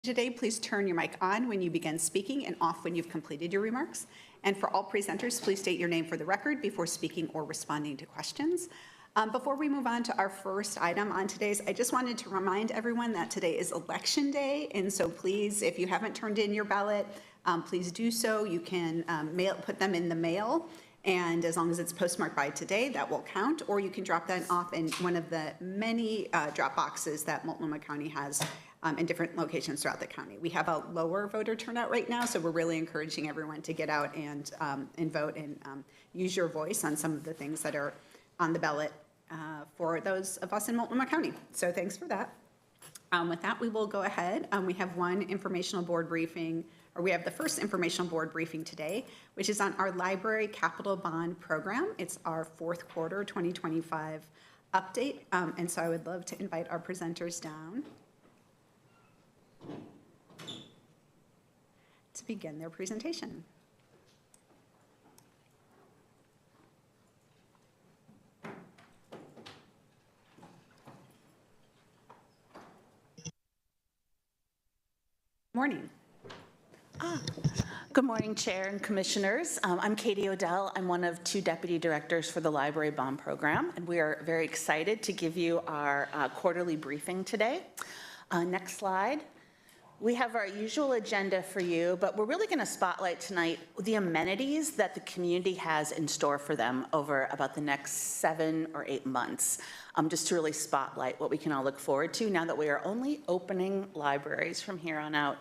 Today, please turn your mic on when you begin speaking and off when you've completed your remarks. And for all presenters, please state your name for the record before speaking or responding to questions. Before we move on to our first item on today's, I just wanted to remind everyone that today is Election Day, and so please, if you haven't turned in your ballot, please do so. You can put them in the mail, and as long as it's postmarked by today, that will count, or you can drop that off in one of the many drop boxes that Multnomah County has in different locations throughout the county. We have a lower voter turnout right now, so we're really encouraging everyone to get out and vote and use your voice on some of the things that are on the ballot for those of us in Multnomah County. So thanks for that. With that, we will go ahead. We have one informational board briefing, or we have the first informational board briefing today, which is on our library capital bond program. It's our fourth quarter 2025 update. And so I would love to invite our presenters down to begin their presentation. Morning. Good morning, Chair and Commissioners. I'm Katie Odell. I'm one of two Deputy Directors for the Library Bond Program, and we are very excited to give you our quarterly briefing today. Next slide. We have our usual agenda for you, but we're really going to spotlight tonight the amenities that the community has in store for them over about the next 7 or 8 months, just to really spotlight what we can all look forward to now that we are only opening libraries from here on out.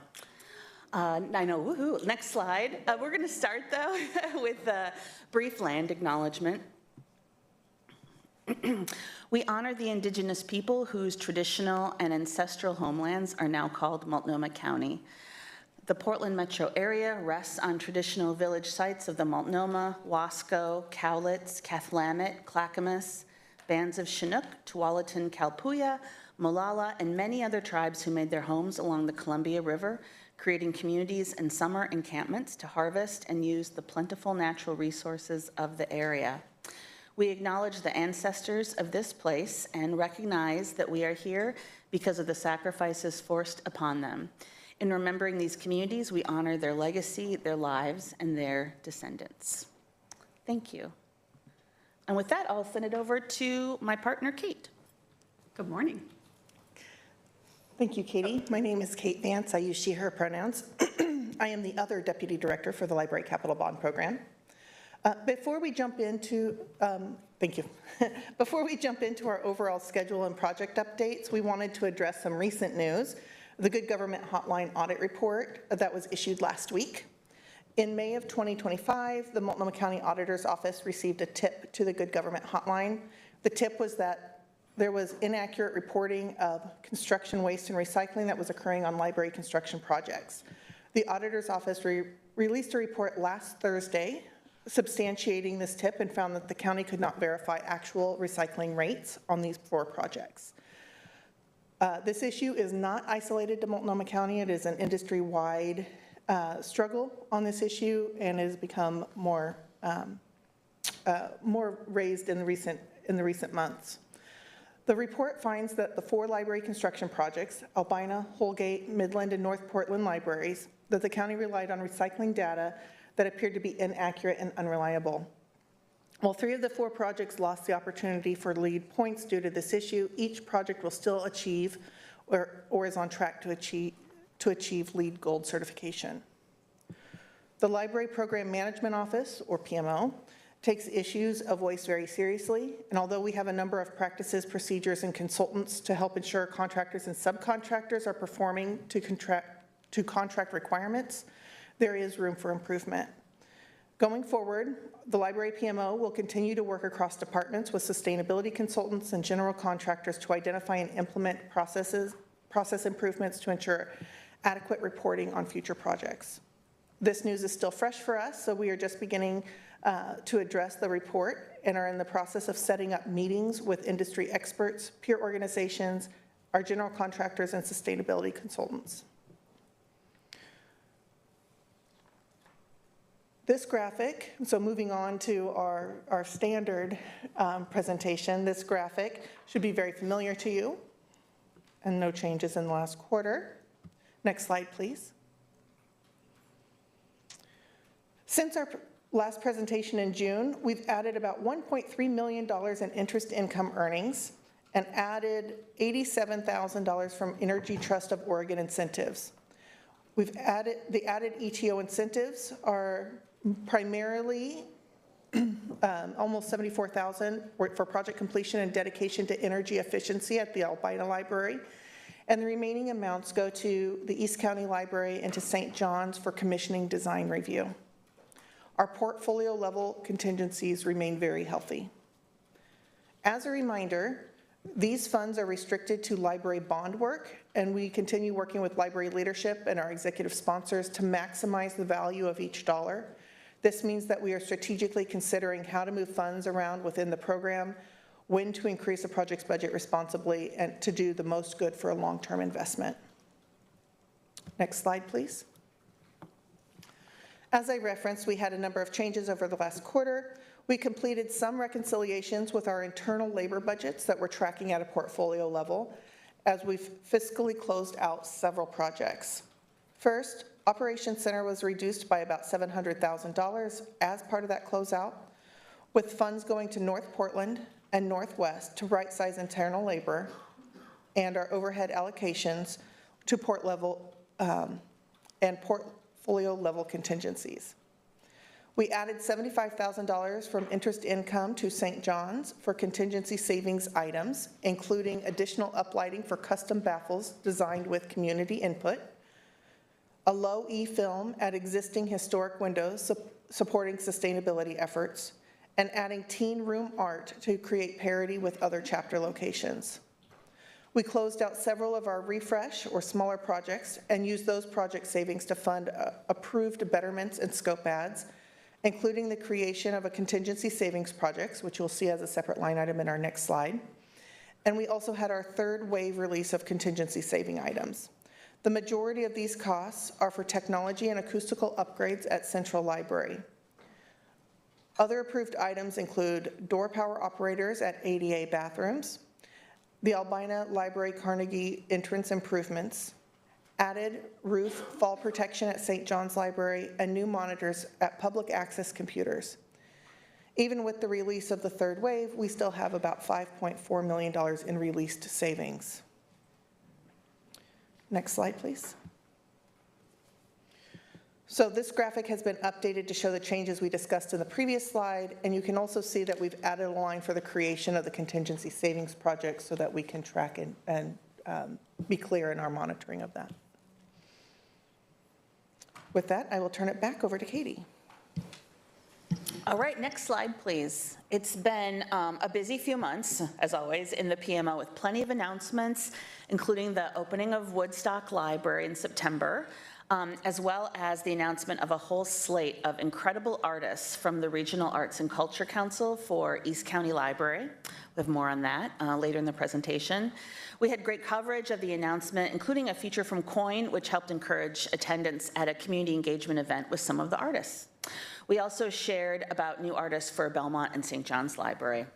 I know, woohoo. Next slide. We're going to start, though, with a brief land acknowledgement. We honor the Indigenous people whose traditional and ancestral homelands are now called Multnomah County. The Portland metro area rests on traditional village sites of the Multnomah, Wasco, Cowlitz, Cathlamet, Clackamas, bands of Chinook, Tualatin, Kalpuya, Molalla, and many other tribes who made their homes along the Columbia River, creating communities and summer encampments to harvest and use the plentiful natural resources of the area. We acknowledge the ancestors of this place and recognize that we are here because of the sacrifices forced upon them. In remembering these communities, we honor their legacy, their lives, and their descendants. Thank you. And with that, I'll send it over to my partner, Kate. Good morning. Thank you, Katie. My name is Kate Vance. I use she, her pronouns. I am the other Deputy Director for the Library Capital Bond Program. Before we jump into, thank you. Before we jump into our overall schedule and project updates, we wanted to address some recent news. The Good Government Hotline audit report that was issued last week. In May of 2025, the Multnomah County Auditor's Office received a tip to the Good Government Hotline. The tip was that there was inaccurate reporting of construction waste and recycling that was occurring on library construction projects. The Auditor's Office released a report last Thursday substantiating this tip and found that the county could not verify actual recycling rates on these 4 projects. This issue is not isolated to Multnomah County. It is an industry-wide struggle on this issue and has become more raised in the recent months. The report finds that the 4 library construction projects, Albina, Holgate, Midland, and North Portland libraries, that the county relied on recycling data that appeared to be inaccurate and unreliable. While 3 of the 4 projects lost the opportunity for LEED points due to this issue, each project will still achieve or is on track to achieve LEED Gold certification. The Library Program Management Office, or PMO, takes issues of waste very seriously, and although we have a number of practices, procedures, and consultants to help ensure contractors and subcontractors are performing to contract requirements, there is room for improvement. Going forward, the Library PMO will continue to work across departments with sustainability consultants and general contractors to identify and implement process improvements to ensure adequate reporting on future projects. This news is still fresh for us, so we are just beginning to address the report and are in the process of setting up meetings with industry experts, peer organizations, our general contractors, and sustainability consultants. This graphic, so moving on to our standard presentation, this graphic should be very familiar to you and no changes in the last quarter. Next slide, please. Since our last presentation in June, we've added about $1.3 million in interest income earnings and added $87,000 from Energy Trust of Oregon incentives. The added ETO incentives are primarily almost $74,000 for project completion and dedication to energy efficiency at the Albina Library, and the remaining amounts go to the East County Library and to St. John's for commissioning design review. Our portfolio level contingencies remain very healthy. As a reminder, these funds are restricted to library bond work, and we continue working with library leadership and our executive sponsors to maximize the value of each dollar. This means that we are strategically considering how to move funds around within the program, when to increase a project's budget responsibly, and to do the most good for a long-term investment. Next slide, please. As I referenced, we had a number of changes over the last quarter. We completed some reconciliations with our internal labor budgets that we're tracking at a portfolio level as we've fiscally closed out several projects. First, Operations Center was reduced by about $700,000 as part of that closeout, with funds going to North Portland and Northwest to right-size internal labor and our overhead allocations to port level and portfolio level contingencies. We added $75,000 from interest income to St. John's for contingency savings items, including additional uplighting for custom baffles designed with community input, a low E film at existing historic windows supporting sustainability efforts, and adding teen room art to create parity with other chapter locations. We closed out several of our refresh or smaller projects and used those project savings to fund approved betterments and scope adds, including the creation of a contingency savings projects, which you'll see as a separate line item in our next slide. And we also had our third wave release of contingency saving items. The majority of these costs are for technology and acoustical upgrades at Central Library. Other approved items include door power operators at ADA bathrooms, the Albina Library Carnegie entrance improvements, added roof fall protection at St. John's Library, and new monitors at public access computers. Even with the release of the third wave, we still have about $5.4 million in released savings. Next slide, please. So this graphic has been updated to show the changes we discussed in the previous slide, and you can also see that we've added a line for the creation of the contingency savings project so that we can track and be clear in our monitoring of that. With that, I will turn it back over to Katie. All right, next slide, please. It's been a busy few months, as always, in the PMO with plenty of announcements, including the opening of Woodstock Library in September, as well as the announcement of a whole slate of incredible artists from the Regional Arts and Culture Council for East County Library. We have more on that later in the presentation. We had great coverage of the announcement, including a feature from COIN, which helped encourage attendance at a community engagement event with some of the artists. We also shared about new artists for Belmont and St. John's Library.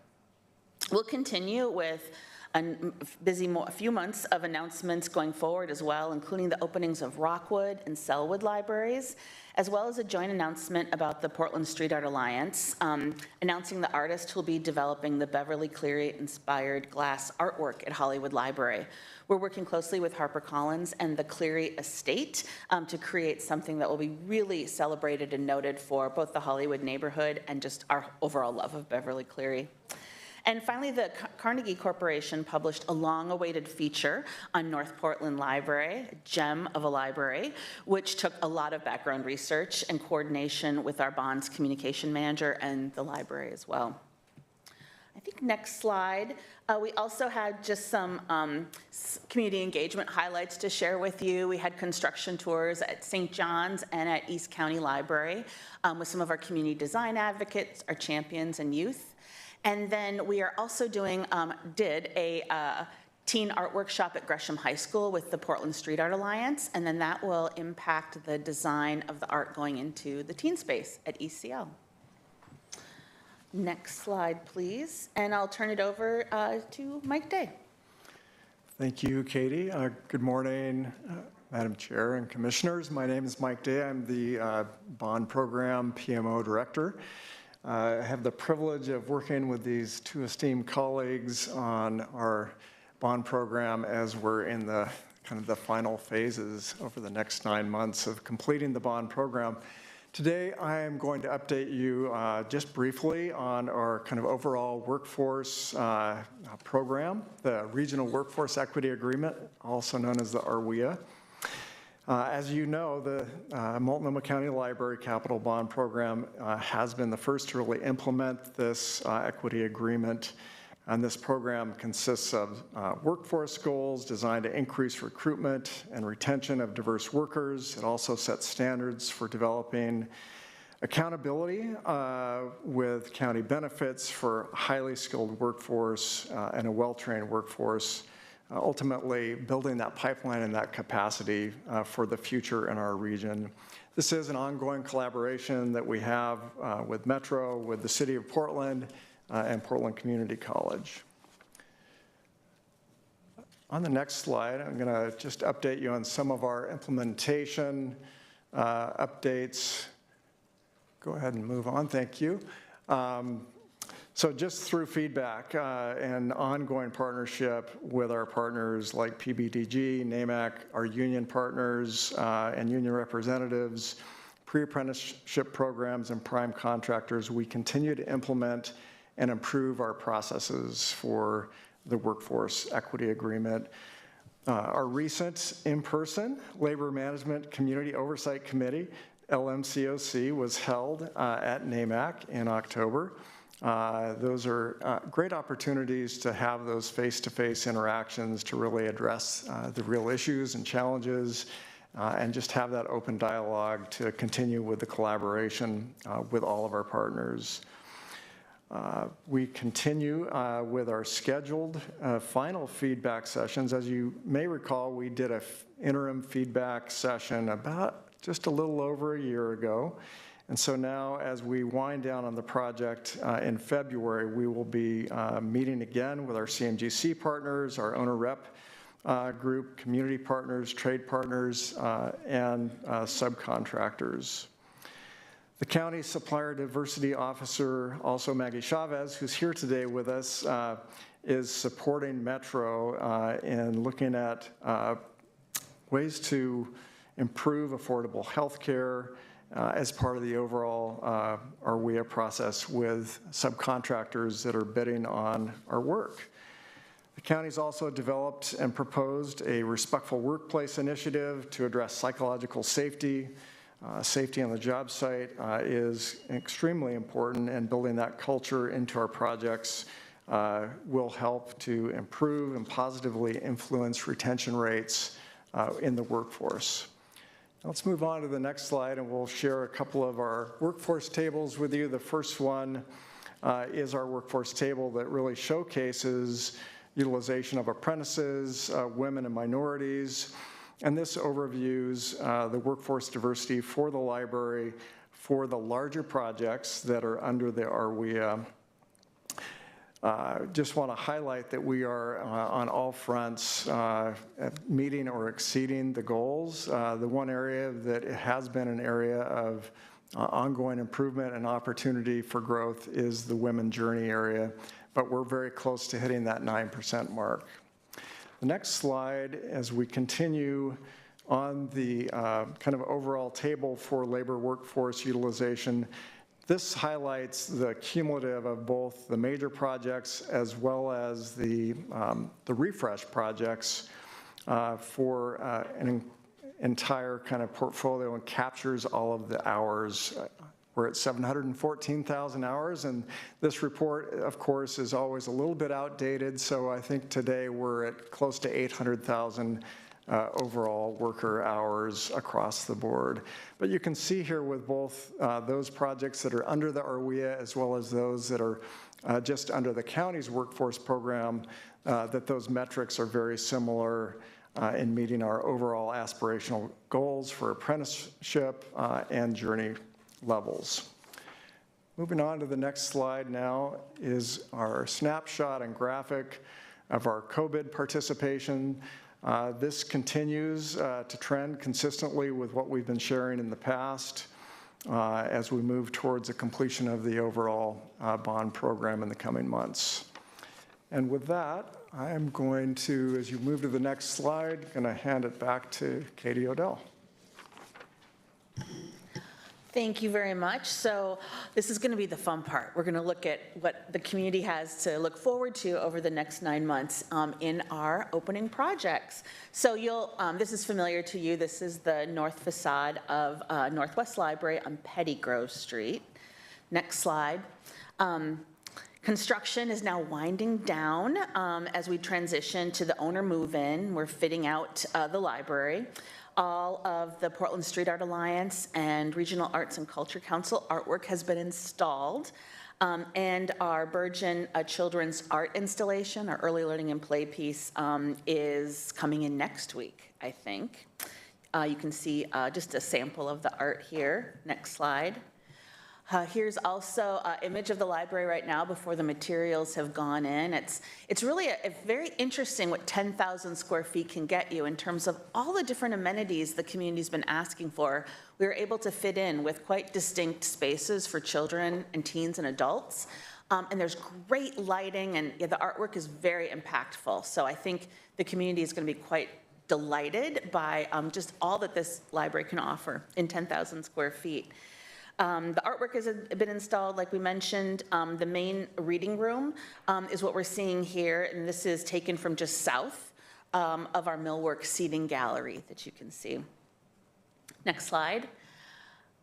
We'll continue with a few months of announcements going forward as well, including the openings of Rockwood and Selwood libraries, as well as a joint announcement about the Portland Street Art Alliance, announcing the artist who will be developing the Beverly Cleary-inspired glass artwork at Hollywood Library. We're working closely with HarperCollins and the Cleary Estate to create something that will be really celebrated and noted for both the Hollywood neighborhood and just our overall love of Beverly Cleary. And finally, the Carnegie Corporation published a long-awaited feature on North Portland Library, a gem of a library, which took a lot of background research and coordination with our Bonds communication manager and the library as well. I think next slide. We also had just some community engagement highlights to share with you. We had construction tours at St. John's and at East County Library with some of our community design advocates, our champions, and youth. And then we are also did a teen art workshop at Gresham High School with the Portland Street Art Alliance, and then that will impact the design of the art going into the teen space at ECL. Next slide, please, and I'll turn it over to Mike Day. Thank you, Katie. Good morning, Madam Chair and Commissioners. My name is Mike Day. I'm the Bond Program PMO Director. I have the privilege of working with these two esteemed colleagues on our bond program as we're in the final phases over the next 9 months of completing the bond program. Today, I am going to update you just briefly on our overall workforce program, the Regional Workforce Equity Agreement, also known as the RWEA. As you know, the Multnomah County Library Capital Bond Program has been the first to really implement this equity agreement. And this program consists of workforce goals designed to increase recruitment and retention of diverse workers. It also sets standards for developing accountability with county benefits for a highly skilled workforce and a well-trained workforce, ultimately building that pipeline and that capacity for the future in our region. This is an ongoing collaboration that we have with Metro, with the City of Portland, and Portland Community College. On the next slide, I'm going to just update you on some of our implementation updates. Go ahead and move on, thank you. So just through feedback and ongoing partnership with our partners like PBDG, NAMAC, our union partners and union representatives, pre-apprenticeship programs and prime contractors, we continue to implement and improve our processes for the Workforce Equity Agreement. Our recent in-person Labor Management Community Oversight Committee, LMCOC, was held at NAMAC in October. Those are great opportunities to have those face-to-face interactions to really address the real issues and challenges and just have that open dialogue to continue with the collaboration with all of our partners. We continue with our scheduled final feedback sessions. As you may recall, we did an interim feedback session about just a little over a year ago. And so now, as we wind down on the project in February, we will be meeting again with our CMGC partners, our owner rep group, community partners, trade partners, and subcontractors. The County Supplier Diversity Officer, also Maggie Chavez, who's here today with us, is supporting Metro in looking at ways to improve affordable health care as part of the overall RWEA process with subcontractors that are bidding on our work. The county's also developed and proposed a respectful workplace initiative to address psychological safety. Safety on the job site is extremely important, and building that culture into our projects will help to improve and positively influence retention rates in the workforce. Let's move on to the next slide, and we'll share a couple of our workforce tables with you. The first one is our workforce table that really showcases utilization of apprentices, women and minorities. And this overviews the workforce diversity for the library for the larger projects that are under the RWEA. Just want to highlight that we are on all fronts meeting or exceeding the goals. The one area that has been an area of ongoing improvement and opportunity for growth is the women journey area, but we're very close to hitting that 9% mark. The next slide, as we continue on the overall table for labor workforce utilization, this highlights the cumulative of both the major projects as well as the refresh projects for an entire portfolio, and captures all of the hours. We're at 714,000 hours, and this report, of course, is always a little bit outdated, so I think today we're at close to 800,000 overall worker hours across the board. But you can see here with both those projects that are under the RWEA as well as those that are just under the county's workforce program, that those metrics are very similar in meeting our overall aspirational goals for apprenticeship and journey levels. Moving on to the next slide now is our snapshot and graphic of our COBID participation. This continues to trend consistently with what we've been sharing in the past as we move towards the completion of the overall bond program in the coming months. And with that, I am going to, as you move to the next slide, going to hand it back to Katie Odell. Thank you very much. So this is going to be the fun part. We're going to look at what the community has to look forward to over the next 9 months in our opening projects. So this is familiar to you. This is the north facade of Northwest Library on Pettygrove Street. Next slide. Construction is now winding down as we transition to the owner move-in. We're fitting out the library. All of the Portland Street Art Alliance and Regional Arts and Culture Council artwork has been installed. And our Burgeon Children's Art installation, our early learning and play piece, is coming in next week, I think. You can see just a sample of the art here. Next slide. Here's also an image of the library right now before the materials have gone in. It's really a very interesting what 10,000 square feet can get you in terms of all the different amenities the community's been asking for. We were able to fit in with quite distinct spaces for children and teens and adults. And there's great lighting, and the artwork is very impactful. So I think the community is going to be quite delighted by just all that this library can offer in 10,000 square feet. The artwork has been installed, like we mentioned. The main reading room is what we're seeing here, and this is taken from just south of our Millwork seating gallery that you can see. Next slide.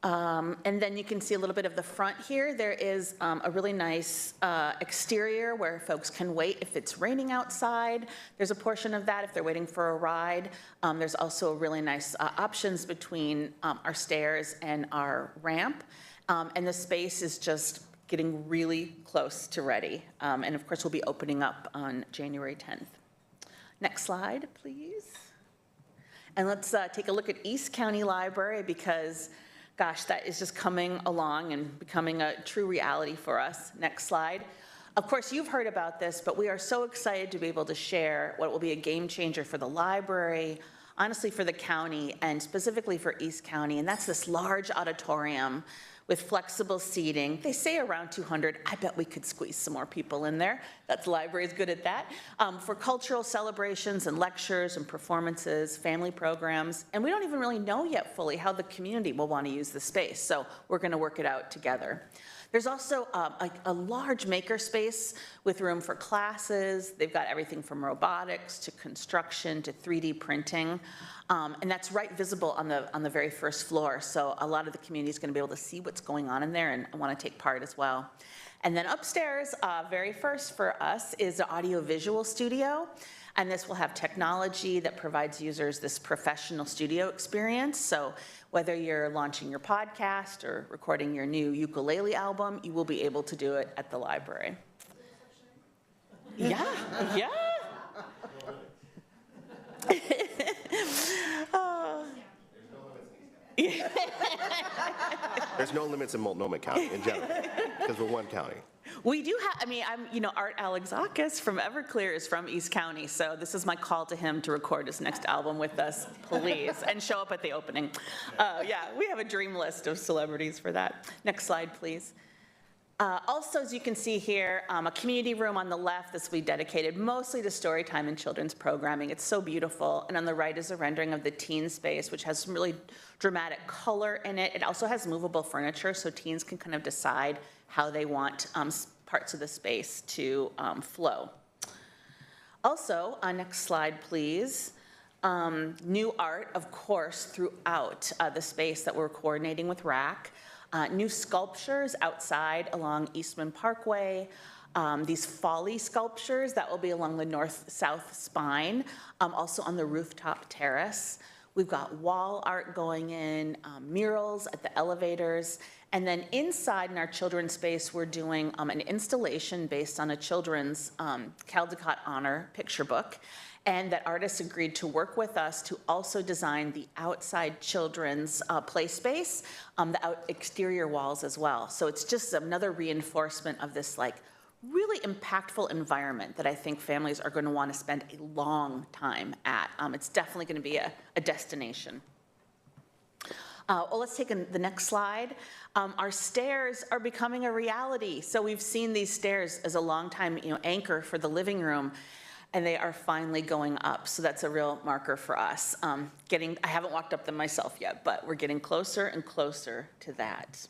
And then you can see a little bit of the front here. There is a really nice exterior where folks can wait if it's raining outside. There's a portion of that if they're waiting for a ride. There's also really nice options between our stairs and our ramp. And the space is just getting really close to ready. And of course, we'll be opening up on January 10th. Next slide, please. And let's take a look at East County Library because gosh, that is just coming along and becoming a true reality for us. Next slide. Of course, you've heard about this, but we are so excited to be able to share what will be a game changer for the library, honestly for the county, and specifically for East County, and that's this large auditorium with flexible seating. They say around 200. I bet we could squeeze some more people in there. That library is good at that. For cultural celebrations and lectures and performances, family programs, and we don't even really know yet fully how the community will want to use the space, so we're going to work it out together. There's also a large maker space with room for classes. They've got everything from robotics to construction to 3D printing. And that's right visible on the very first floor. So a lot of the community is going to be able to see what's going on in there and want to take part as well. And then upstairs, very first for us is the audio-visual studio. And this will have technology that provides users this professional studio experience. So whether you're launching your podcast or recording your new ukulele album, you will be able to do it at the library. Yeah, yeah. There's no limits in Multnomah County in general, because we're one county. We do have, Art Alexakis from Everclear is from East County, so this is my call to him to record his next album with us, please, and show up at the opening. Yeah, we have a dream list of celebrities for that. Next slide, please. Also, as you can see here, a community room on the left. This will be dedicated mostly to story time and children's programming. It's so beautiful. And on the right is a rendering of the teen space, which has some really dramatic color in it. It also has movable furniture, so teens can kind of decide how they want parts of the space to flow. Also, next slide, please. New art, of course, throughout the space that we're coordinating with RAC. New sculptures outside along Eastman Parkway. These folly sculptures that will be along the north-south spine, also on the rooftop terrace. We've got wall art going in, murals at the elevators, and then inside in our children's space, we're doing an installation based on a children's Caldecott Honor picture book. And that artists agreed to work with us to also design the outside children's play space, the exterior walls as well. So it's just another reinforcement of this like really impactful environment that I think families are going to want to spend a long time at. It's definitely going to be a destination. Well, let's take the next slide. Our stairs are becoming a reality. So we've seen these stairs as a long time, anchor for the living room, and they are finally going up. So that's a real marker for us. I haven't walked up them myself yet, but we're getting closer and closer to that.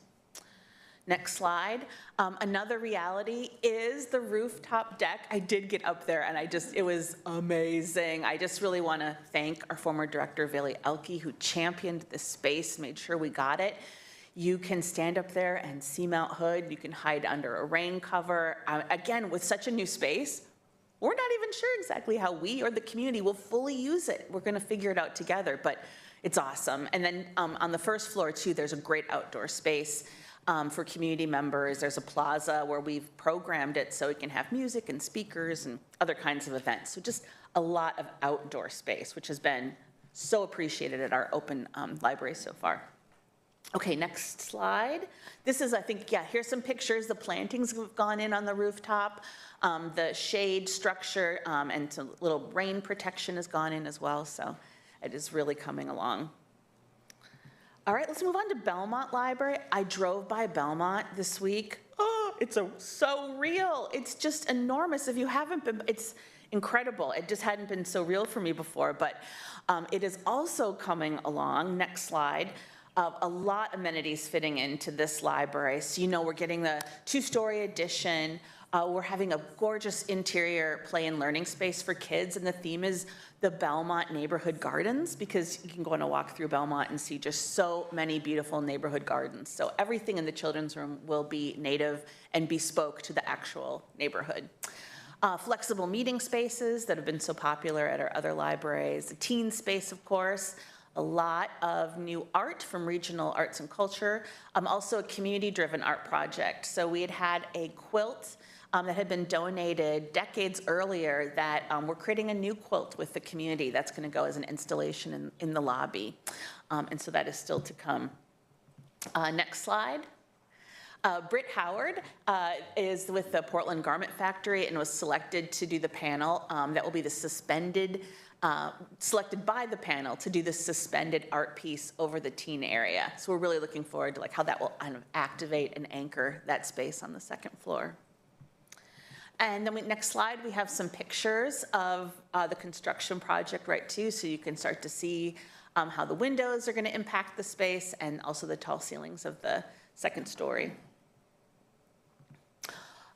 Next slide. Another reality is the rooftop deck. I did get up there and it was amazing. I just really want to thank our former director, Veli Elke, who championed this space, made sure we got it. You can stand up there and see Mount Hood. You can hide under a rain cover. Again, with such a new space, we're not even sure exactly how we or the community will fully use it. We're going to figure it out together, but it's awesome. And then on the first floor, too, there's a great outdoor space. For community members. There's a plaza where we've programmed it so it can have music and speakers and other kinds of events. So just a lot of outdoor space, which has been so appreciated at our open library so far. Okay, next slide. This is, I think, here's some pictures. The plantings have gone in on the rooftop. The shade structure and some little rain protection has gone in as well. So it is really coming along. All right, let's move on to Belmont Library. I drove by Belmont this week. Oh, it's so real. It's just enormous. If you haven't been, it's incredible. It just hadn't been so real for me before, but it is also coming along. Next slide. A lot of amenities fitting into this library. So we're getting the 2-story addition. We're having a gorgeous interior play and learning space for kids, and the theme is the Belmont Neighborhood Gardens, because you can go on a walk through Belmont and see just so many beautiful neighborhood gardens. So everything in the children's room will be native and bespoke to the actual neighborhood. Flexible meeting spaces that have been so popular at our other libraries. A teen space, of course. A lot of new art from Regional Arts and Culture. Also a community-driven art project. So we had a quilt that had been donated decades earlier that we're creating a new quilt with the community that's going to go as an installation in the lobby. And so that is still to come. Next slide. Britt Howard is with the Portland Garment Factory and was selected to do the panel that will be the selected by the panel to do the suspended art piece over the teen area. So we're really looking forward to how that will kind of activate and anchor that space on the second floor. And then next slide, we have some pictures of the construction project, too, so you can start to see how the windows are going to impact the space and also the tall ceilings of the second story.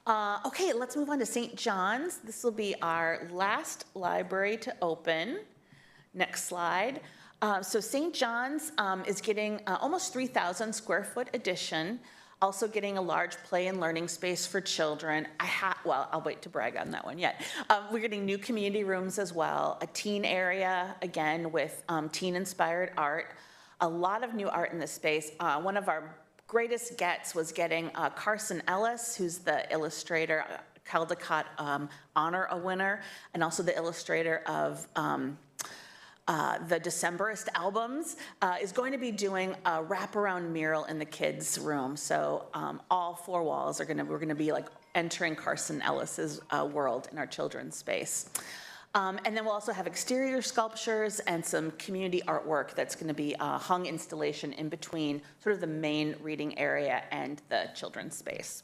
Okay, let's move on to St. John's. This will be our last library to open. Next slide. So St. John's is getting almost 3,000 square foot addition. Also getting a large play and learning space for children. Well, I'll wait to brag on that one yet. We're getting new community rooms as well. A teen area, again, with teen-inspired art. A lot of new art in this space. One of our greatest gets was getting Carson Ellis, who's the illustrator, Caldecott Honor winner, and also the illustrator of the Decemberist albums, is going to be doing a wraparound mural in the kids' room. So all 4 walls we're going to be entering Carson Ellis's world in our children's space. And then we'll also have exterior sculptures and some community artwork that's going to be a hung installation in between sort of the main reading area and the children's space.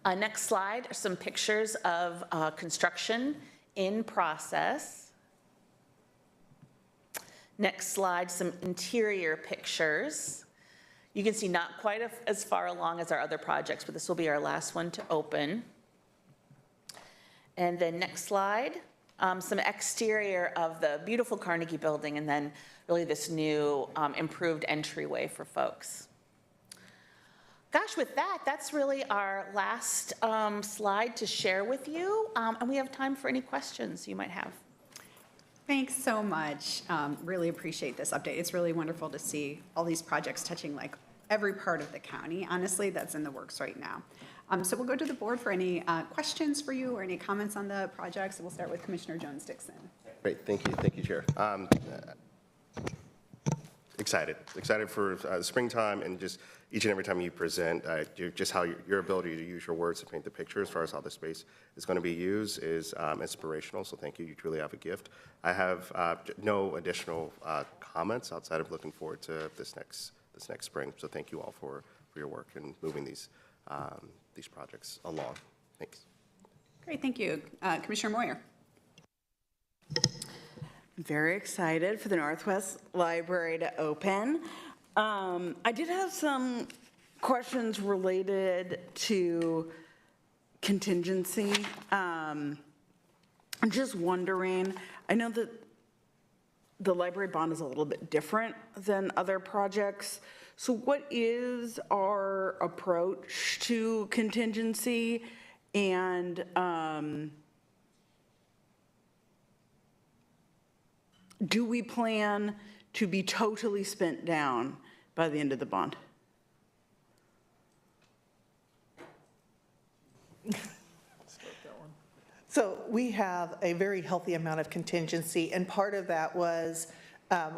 Next slide are some pictures of construction in process. Next slide, some interior pictures. You can see not quite as far along as our other projects, but this will be our last one to open. And then next slide, some exterior of the beautiful Carnegie Building, and then really this new improved entryway for folks. Gosh, with that, that's really our last slide to share with you. And we have time for any questions you might have. Thanks so much. Really appreciate this update. It's really wonderful to see all these projects touching every part of the county, honestly, that's in the works right now. So we'll go to the board for any questions for you or any comments on the projects. And we'll start with Commissioner Jones-Dixon. Great, thank you, Chair. excited for springtime, and just each and every time you present, just how your ability to use your words to paint the picture as far as how the space is going to be used is inspirational, so thank you. You truly have a gift. I have no additional comments outside of looking forward to this next spring, so thank you all for your work in moving these projects along. Thanks. Great, thank you. Commissioner Moyer. Very excited for the Northwest Library to open. I did have some questions related to contingency. I'm just wondering, I know that the library bond is a little bit different than other projects. So what is our approach to contingency? And do we plan to be totally spent down by the end of the bond? So we have a very healthy amount of contingency, and part of that was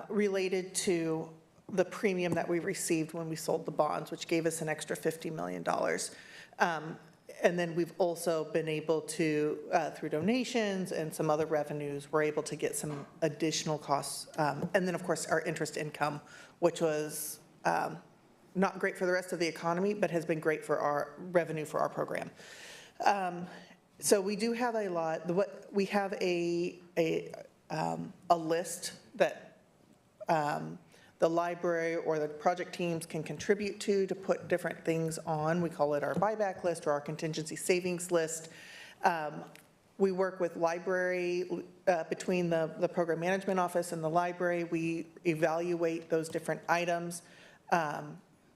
related to the premium that we received when we sold the bonds, which gave us an extra $50 million. And then we've also been able to, through donations and some other revenues, we're able to get some additional costs. And then, of course, our interest income, which was not great for the rest of the economy, but has been great for our revenue for our program. So we do have a lot. We have a list that the library or the project teams can contribute to put different things on. We call it our buyback list or our contingency savings list. We work with library, between the program management office and the library. We evaluate those different items,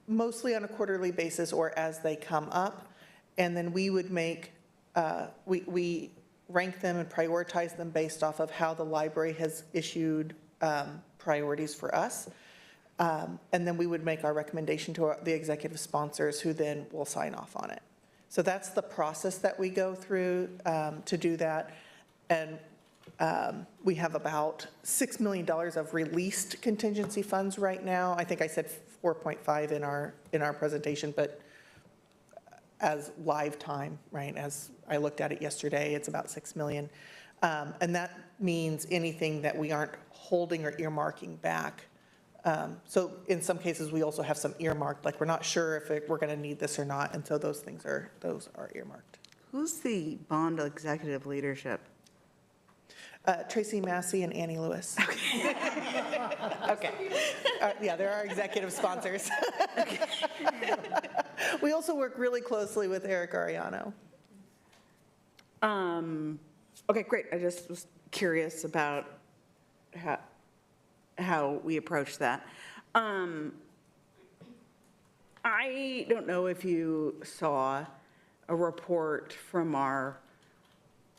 mostly on a quarterly basis or as they come up. And then we would make, we rank them and prioritize them based off of how the library has issued priorities for us. And then we would make our recommendation to the executive sponsors, who then will sign off on it. So that's the process that we go through to do that. And we have about $6 million of released contingency funds right now. I think I said 4.5 in our presentation, but as live time, right? As I looked at it yesterday, it's about 6 million. And that means anything that we aren't holding or earmarking back. So in some cases, we also have some earmarked, like we're not sure if we're going to need this or not, and so those are earmarked. Who's the bond executive leadership? Tracy Massey and Annie Lewis. Okay. Yeah, they're our executive sponsors. We also work really closely with Eric Ariano. Okay, great. I just was curious about how we approach that. I don't know if you saw a report from our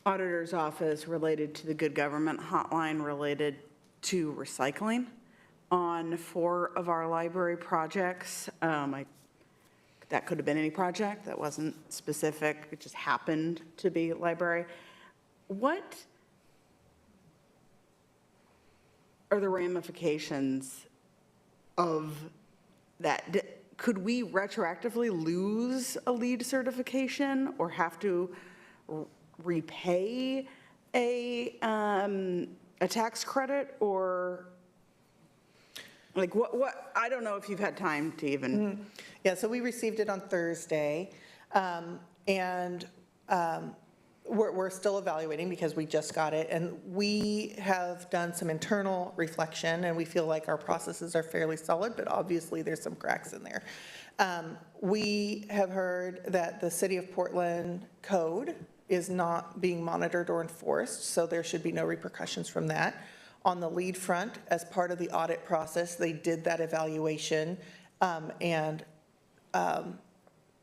auditor's office related to the Good Government Hotline related to recycling on 4 of our library projects. That could have been any project. That wasn't specific. It just happened to be library. What are the ramifications of that? Could we retroactively lose a LEED certification or have to repay a tax credit, or like what? I don't know if you've had time to even. Yeah, so we received it on Thursday, and we're still evaluating because we just got it, and we have done some internal reflection, and we feel like our processes are fairly solid, but obviously there's some cracks in there. We have heard that the City of Portland code is not being monitored or enforced, so there should be no repercussions from that. On the LEED front, as part of the audit process, they did that evaluation, and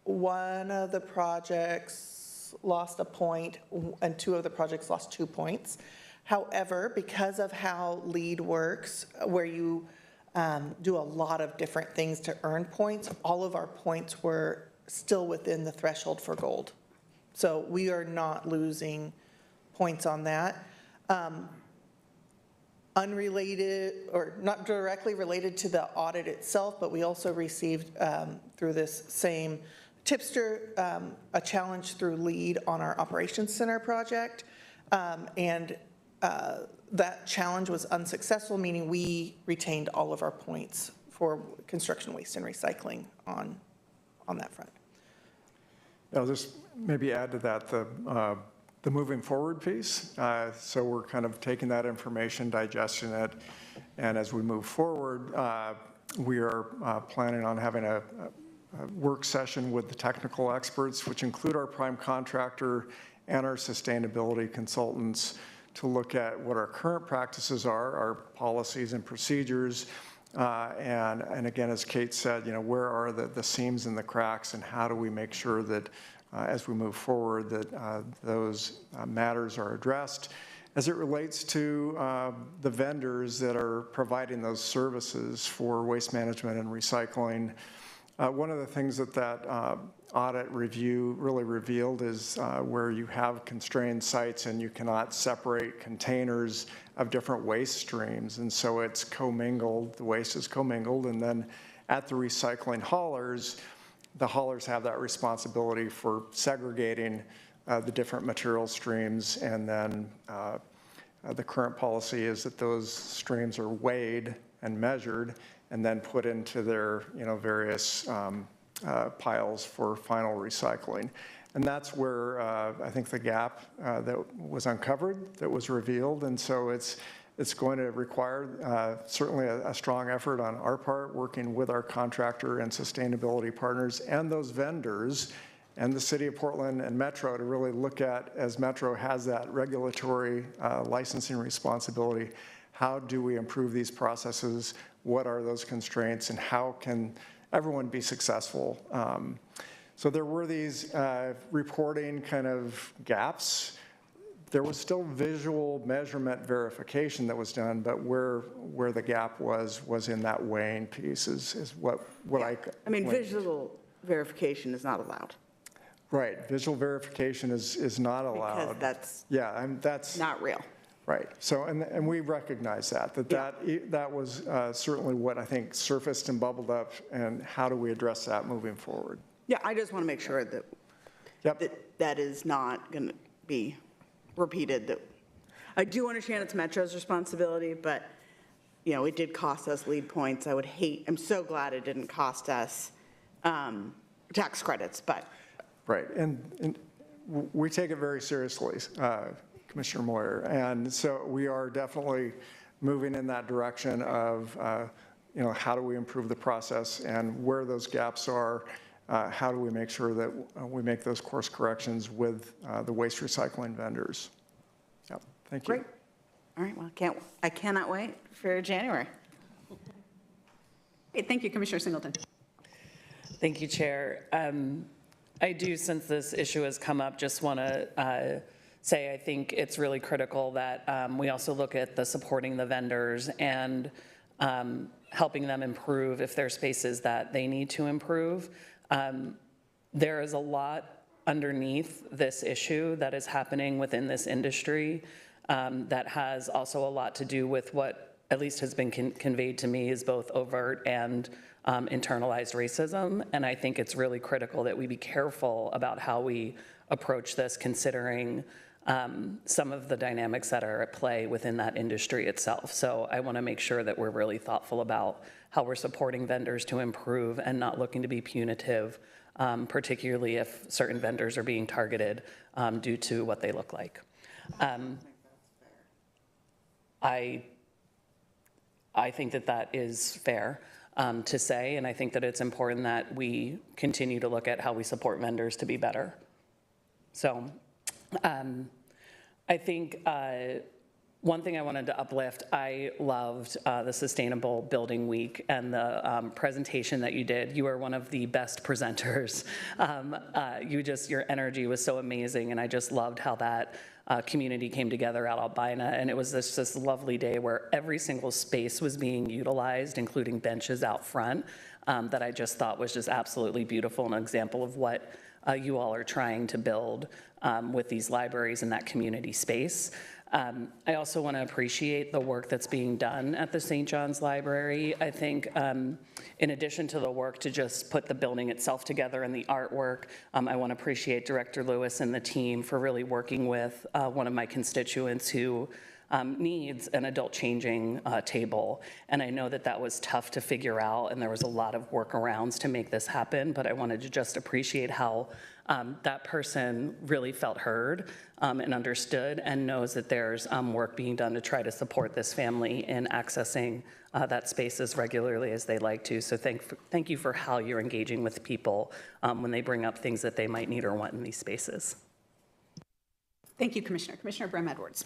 one of the projects lost a point, and 2 of the projects lost 2 points. However, because of how LEED works, where you do a lot of different things to earn points, all of our points were still within the threshold for gold. So we are not losing points on that. unrelated, or not directly related to the audit itself, but we also received through this same tipster a challenge through LEED on our Operations Center project. And that challenge was unsuccessful, meaning we retained all of our points for construction waste and recycling on that front. I'll just maybe add to that the moving forward piece. So we're kind of taking that information, digesting it, and as we move forward, we are planning on having a work session with the technical experts, which include our prime contractor and our sustainability consultants, to look at what our current practices are, our policies and procedures, and again, as Kate said, where are the seams and the cracks, and how do we make sure that as we move forward that those matters are addressed. As it relates to the vendors that are providing those services for waste management and recycling, one of the things that audit review really revealed is where you have constrained sites and you cannot separate containers of different waste streams. And so it's commingled, the waste is commingled, and then at the recycling haulers, the haulers have that responsibility for segregating the different material streams, and then the current policy is that those streams are weighed and measured and then put into their various piles for final recycling. And that's where I think the gap that was uncovered, that was revealed. And so it's going to require certainly a strong effort on our part, working with our contractor and sustainability partners and those vendors and the City of Portland and Metro to really look at, as Metro has that regulatory licensing responsibility, how do we improve these processes? What are those constraints, and how can everyone be successful? So there were these reporting kind of gaps. There was still visual measurement verification that was done, but where the gap was in that weighing piece is what I mean, visual verification is not allowed. Right, visual verification is not allowed. Because that's that's not real. Right. So, and we recognize that was certainly what I think surfaced and bubbled up, and how do we address that moving forward? Yeah, I just want to make sure that that is not going to be repeated. That I do understand it's Metro's responsibility, but it did cost us LEED points. I'm so glad it didn't cost us tax credits, but. Right, and we take it very seriously, Commissioner Moyer, and so we are definitely moving in that direction of, how do we improve the process, and where those gaps are, how do we make sure that we make those course corrections with the waste recycling vendors. Yep, thank you. Great. All right, well, I cannot wait for January. Okay, thank you, Commissioner Singleton. Thank you, Chair. I do, since this issue has come up, just want to say I think it's really critical that we also look at the supporting the vendors and helping them improve if there are spaces that they need to improve. There is a lot underneath this issue that is happening within this industry that has also a lot to do with what at least has been conveyed to me is both overt and internalized racism. And I think it's really critical that we be careful about how we approach this, considering some of the dynamics that are at play within that industry itself. So I want to make sure that we're really thoughtful about how we're supporting vendors to improve and not looking to be punitive, particularly if certain vendors are being targeted due to what they look like. I think that is fair to say, and I think that it's important that we continue to look at how we support vendors to be better. So I think one thing I wanted to uplift, I loved the Sustainable Building Week and the presentation that you did. You are one of the best presenters. Your energy was so amazing, and I just loved how that community came together at Albina, and it was this lovely day where every single space was being utilized, including benches out front, that I just thought was just absolutely beautiful, and an example of what you all are trying to build with these libraries in that community space. I also want to appreciate the work that's being done at the St. John's Library. I think in addition to the work to just put the building itself together and the artwork, I want to appreciate Director Lewis and the team for really working with one of my constituents who needs an adult changing table. And I know that that was tough to figure out, and there was a lot of workarounds to make this happen, but I wanted to just appreciate how that person really felt heard and understood and knows that there's work being done to try to support this family in accessing that space as regularly as they like to. So thank you for how you're engaging with people when they bring up things that they might need or want in these spaces. Thank you, Commissioner. Commissioner Brim Edwards.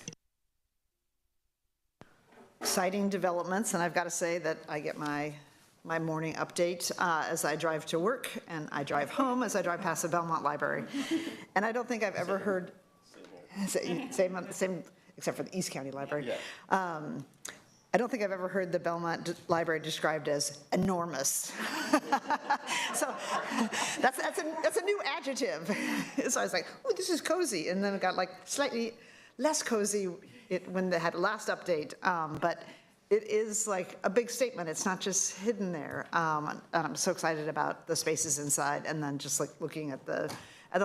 Exciting developments, and I've got to say that I get my morning update as I drive to work, and I drive home as I drive past the Belmont Library. And I don't think I've ever heard, same except for the East County Library. I don't think I've ever heard the Belmont Library described as enormous. So that's a new adjective. So I was like, oh, this is cozy, and then it got like slightly less cozy when they had the last update, but it is like a big statement. It's not just hidden there. And I'm so excited about the spaces inside, and then just like looking at the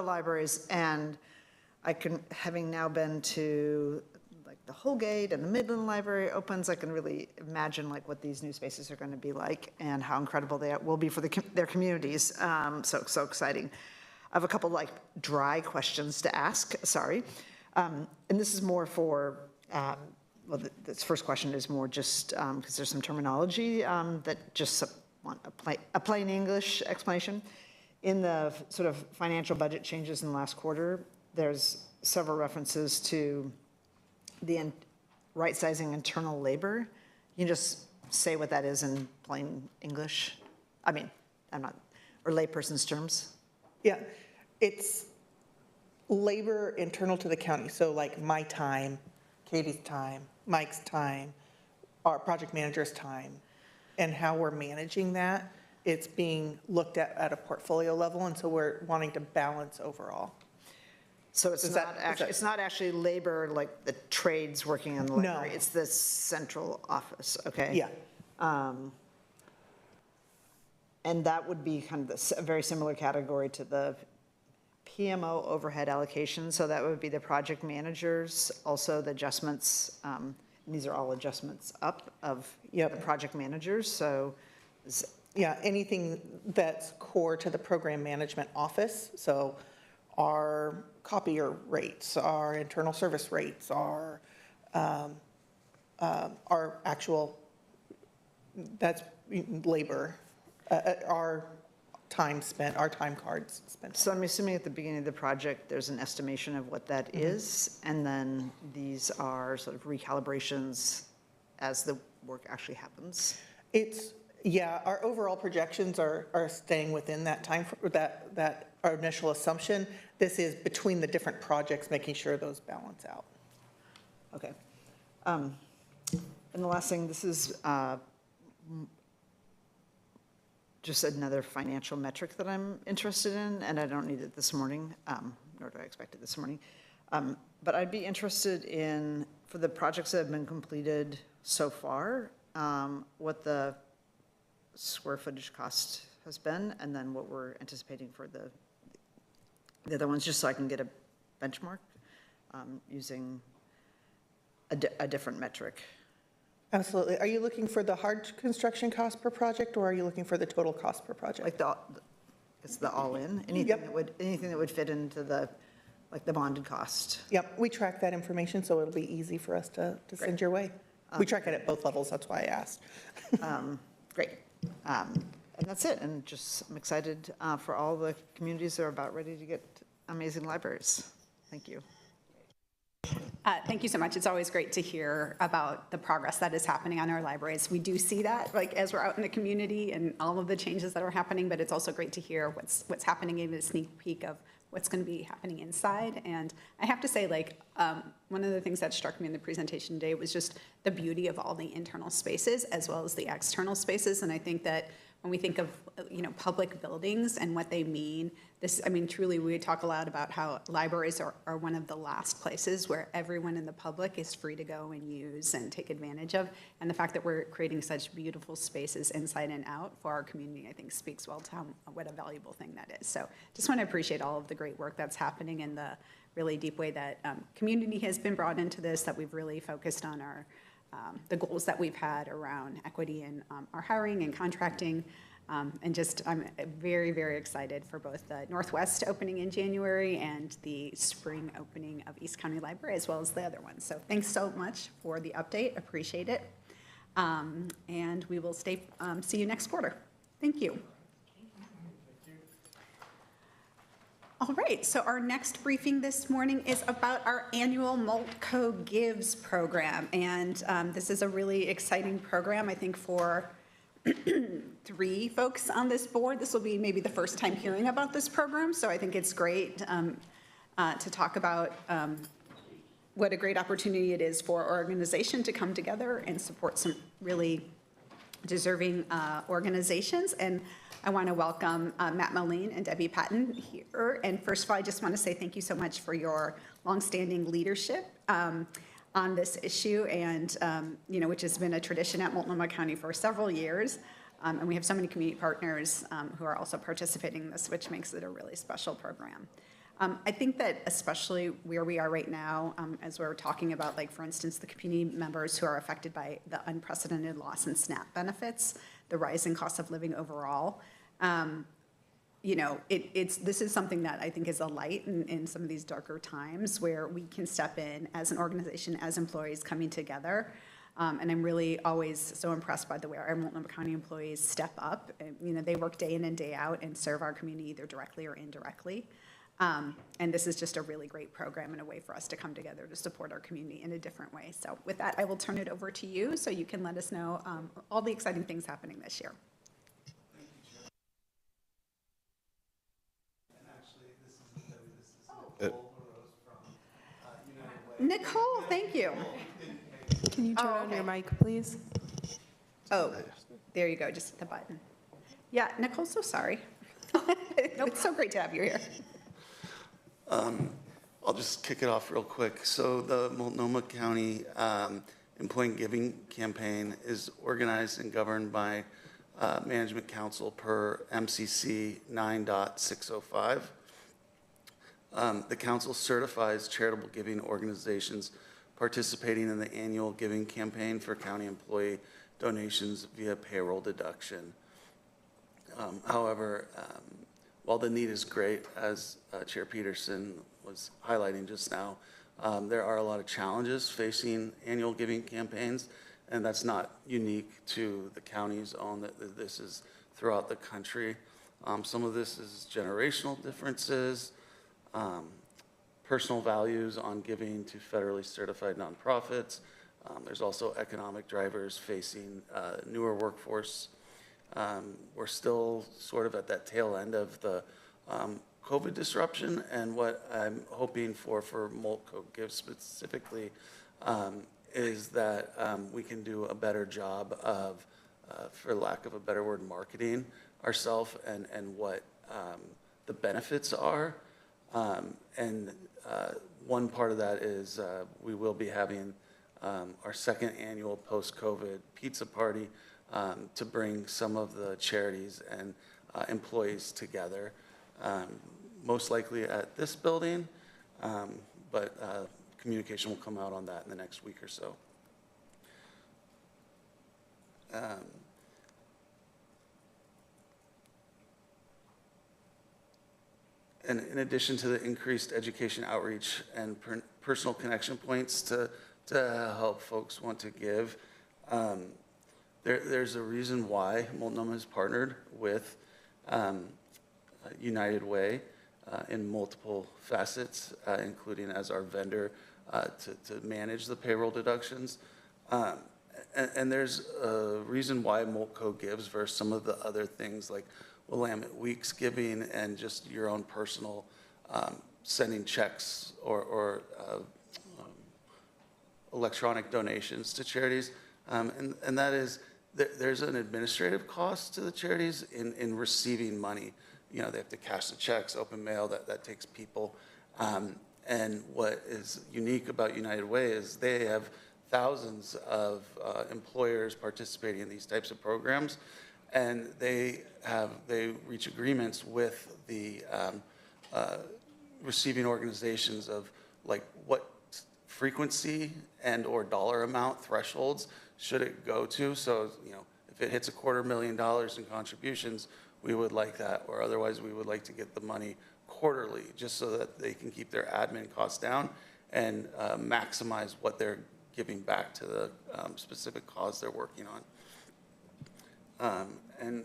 libraries. And having now been to like the Holgate and the Midland Library opens, I can really imagine like what these new spaces are going to be like and how incredible they will be for their communities. So exciting. I have a couple like dry questions to ask. Sorry. And this is more for, well, this first question is more just because there's some terminology that just want a plain English explanation. In the sort of financial budget changes in the last quarter, there's several references to the right-sizing internal labor. You can just say what that is in plain English. I mean, or layperson's terms. Yeah, it's labor internal to the county. So like my time, Katie's time, Mike's time, our project manager's time, and how we're managing that. It's being looked at a portfolio level, and so we're wanting to balance overall. So it's not actually labor like the trades working in the library. No. It's the central office, okay? Yeah. And that would be kind of a very similar category to the PMO overhead allocation. So that would be the project managers, also the adjustments. These are all adjustments up of the project managers. So yeah, anything that's core to the program management office. So our copier rates, our internal service rates, our actual, that's labor, our time spent, our time cards spent. So I'm assuming at the beginning of the project, there's an estimation of what that is, and then these are sort of recalibrations as the work actually happens? Yeah, our overall projections are staying within that time, that our initial assumption. This is between the different projects, making sure those balance out. Okay. And the last thing, this is just another financial metric that I'm interested in, and I don't need it this morning, nor do I expect it this morning. But I'd be interested in, for the projects that have been completed so far, what the square footage cost has been, and then what we're anticipating for the other ones, just so I can get a benchmark using a different metric. Absolutely. Are you looking for the hard construction cost per project, or are you looking for the total cost per project? Like it's the all-in, anything that would fit into the bonded cost. Yep, we track that information, so it'll be easy for us to send your way. We track it at both levels, that's why I asked. Great. And that's it. And I'm excited for all the communities that are about ready to get amazing libraries. Thank you. Thank you so much. It's always great to hear about the progress that is happening on our libraries. We do see that, like, as we're out in the community and all of the changes that are happening, but it's also great to hear what's happening, even a sneak peek of what's going to be happening inside. And I have to say, like, one of the things that struck me in the presentation today was just the beauty of all the internal spaces as well as the external spaces. And I think that when we think of, public buildings and what they mean, truly, we talk a lot about how libraries are one of the last places where everyone in the public is free to go and use and take advantage of. And the fact that we're creating such beautiful spaces inside and out for our community, I think speaks well to what a valuable thing that is. So just want to appreciate all of the great work that's happening and the really deep way that community has been brought into this, that we've really focused on the goals that we've had around equity in our hiring and contracting. And just, I'm very, very excited for both the Northwest opening in January and the spring opening of East County Library, as well as the other ones. So thanks so much for the update, appreciate it. And we will see you next quarter. Thank you. All right, so our next briefing this morning is about our annual Maltco Gives program. And this is a really exciting program, I think, for 3 folks on this board. This will be maybe the first time hearing about this program, so I think it's great to talk about what a great opportunity it is for our organization to come together and support some really deserving organizations. And I want to welcome Matt Moline and Debbie Patton here. And first of all, I just want to say thank you so much for your longstanding leadership on this issue, and which has been a tradition at Multnomah County for several years. And we have so many community partners who are also participating in this, which makes it a really special program. I think that especially where we are right now, as we're talking about, like, for instance, the community members who are affected by the unprecedented loss in SNAP benefits, the rising cost of living overall, this is something that I think is a light in some of these darker times where we can step in as an organization, as employees coming together. And I'm really always so impressed by the way our Multnomah County employees step up. They work day in and day out and serve our community either directly or indirectly. And this is just a really great program and a way for us to come together to support our community in a different way. So with that, I will turn it over to you so you can let us know all the exciting things happening this year. Nicole, thank you. Can you turn on your mic, please? Oh, there you go, just hit the button. Yeah, Nicole, so sorry. It's so great to have you here. I'll just kick it off real quick. So the Multnomah County Employee Giving Campaign is organized and governed by Management Council per MCC 9.605. The council certifies charitable giving organizations participating in the annual giving campaign for county employee donations via payroll deduction. However, while the need is great, as Chair Peterson was highlighting just now, there are a lot of challenges facing annual giving campaigns, and that's not unique to the county's own. This is throughout the country. Some of this is generational differences, personal values on giving to federally certified nonprofits. There's also economic drivers facing newer workforce. We're still sort of at that tail end of the COVID disruption, and what I'm hoping for Maltco Gives specifically is that we can do a better job of, for lack of a better word, marketing ourselves and what the benefits are. And one part of that is we will be having our second annual post-COVID pizza party to bring some of the charities and employees together, most likely at this building, but communication will come out on that in the next week or so. And in addition to the increased education outreach and personal connection points to help folks want to give, there's a reason why Multnomah has partnered with United Way in multiple facets, including as our vendor to manage the payroll deductions. And there's a reason why Maltco Gives versus some of the other things like Willamette Weeks giving and just your own personal sending checks or electronic donations to charities. And that is, there's an administrative cost to the charities in receiving money. You know, they have to cash the checks, open mail, that takes people. And what is unique about United Way is they have thousands of employers participating in these types of programs, and they reach agreements with the receiving organizations of like what frequency and or dollar amount thresholds should it go to. So, you know, if it hits $250,000 in contributions, we would like that, or otherwise we would like to get the money quarterly, just so that they can keep their admin costs down and maximize what they're giving back to the specific cause they're working on. And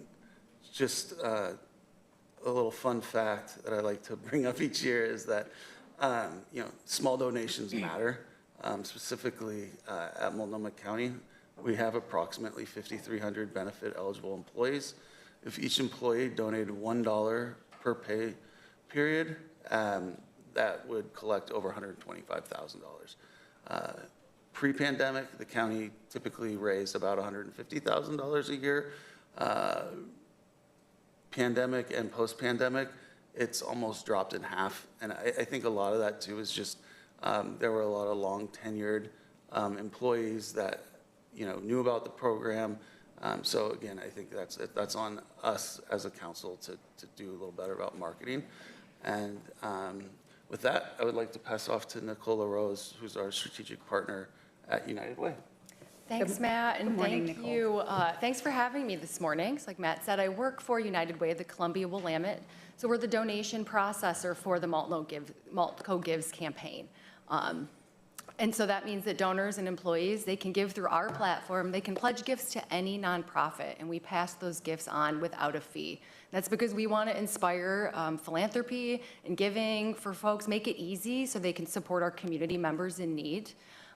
just a little fun fact that I like to bring up each year is that, you know, small donations matter. Specifically at Multnomah County, we have approximately 5,300 benefit eligible employees. If each employee donated $1 per pay period, that would collect over $125,000. Pre-pandemic, the county typically raised about $150,000 a year. Pandemic and post-pandemic, it's almost dropped in half. And I think a lot of that too is just there were a lot of long tenured employees that, you know, knew about the program. So again, I think that's on us as a council to do a little better about marketing. And with that, I would like to pass off to Nicola Rose, who's our strategic partner at United Way. Thanks, Matt, and morning, thank Nicole. you. Thanks for having me this morning. So like Matt said, I work for United Way, the Columbia Willamette. So we're the donation processor for the Maltco Gives campaign. And so that means that donors and employees, they can give through our platform. They can pledge gifts to any nonprofit, and we pass those gifts on without a fee. That's because we want to inspire philanthropy and giving for folks, make it easy so they can support our community members in need.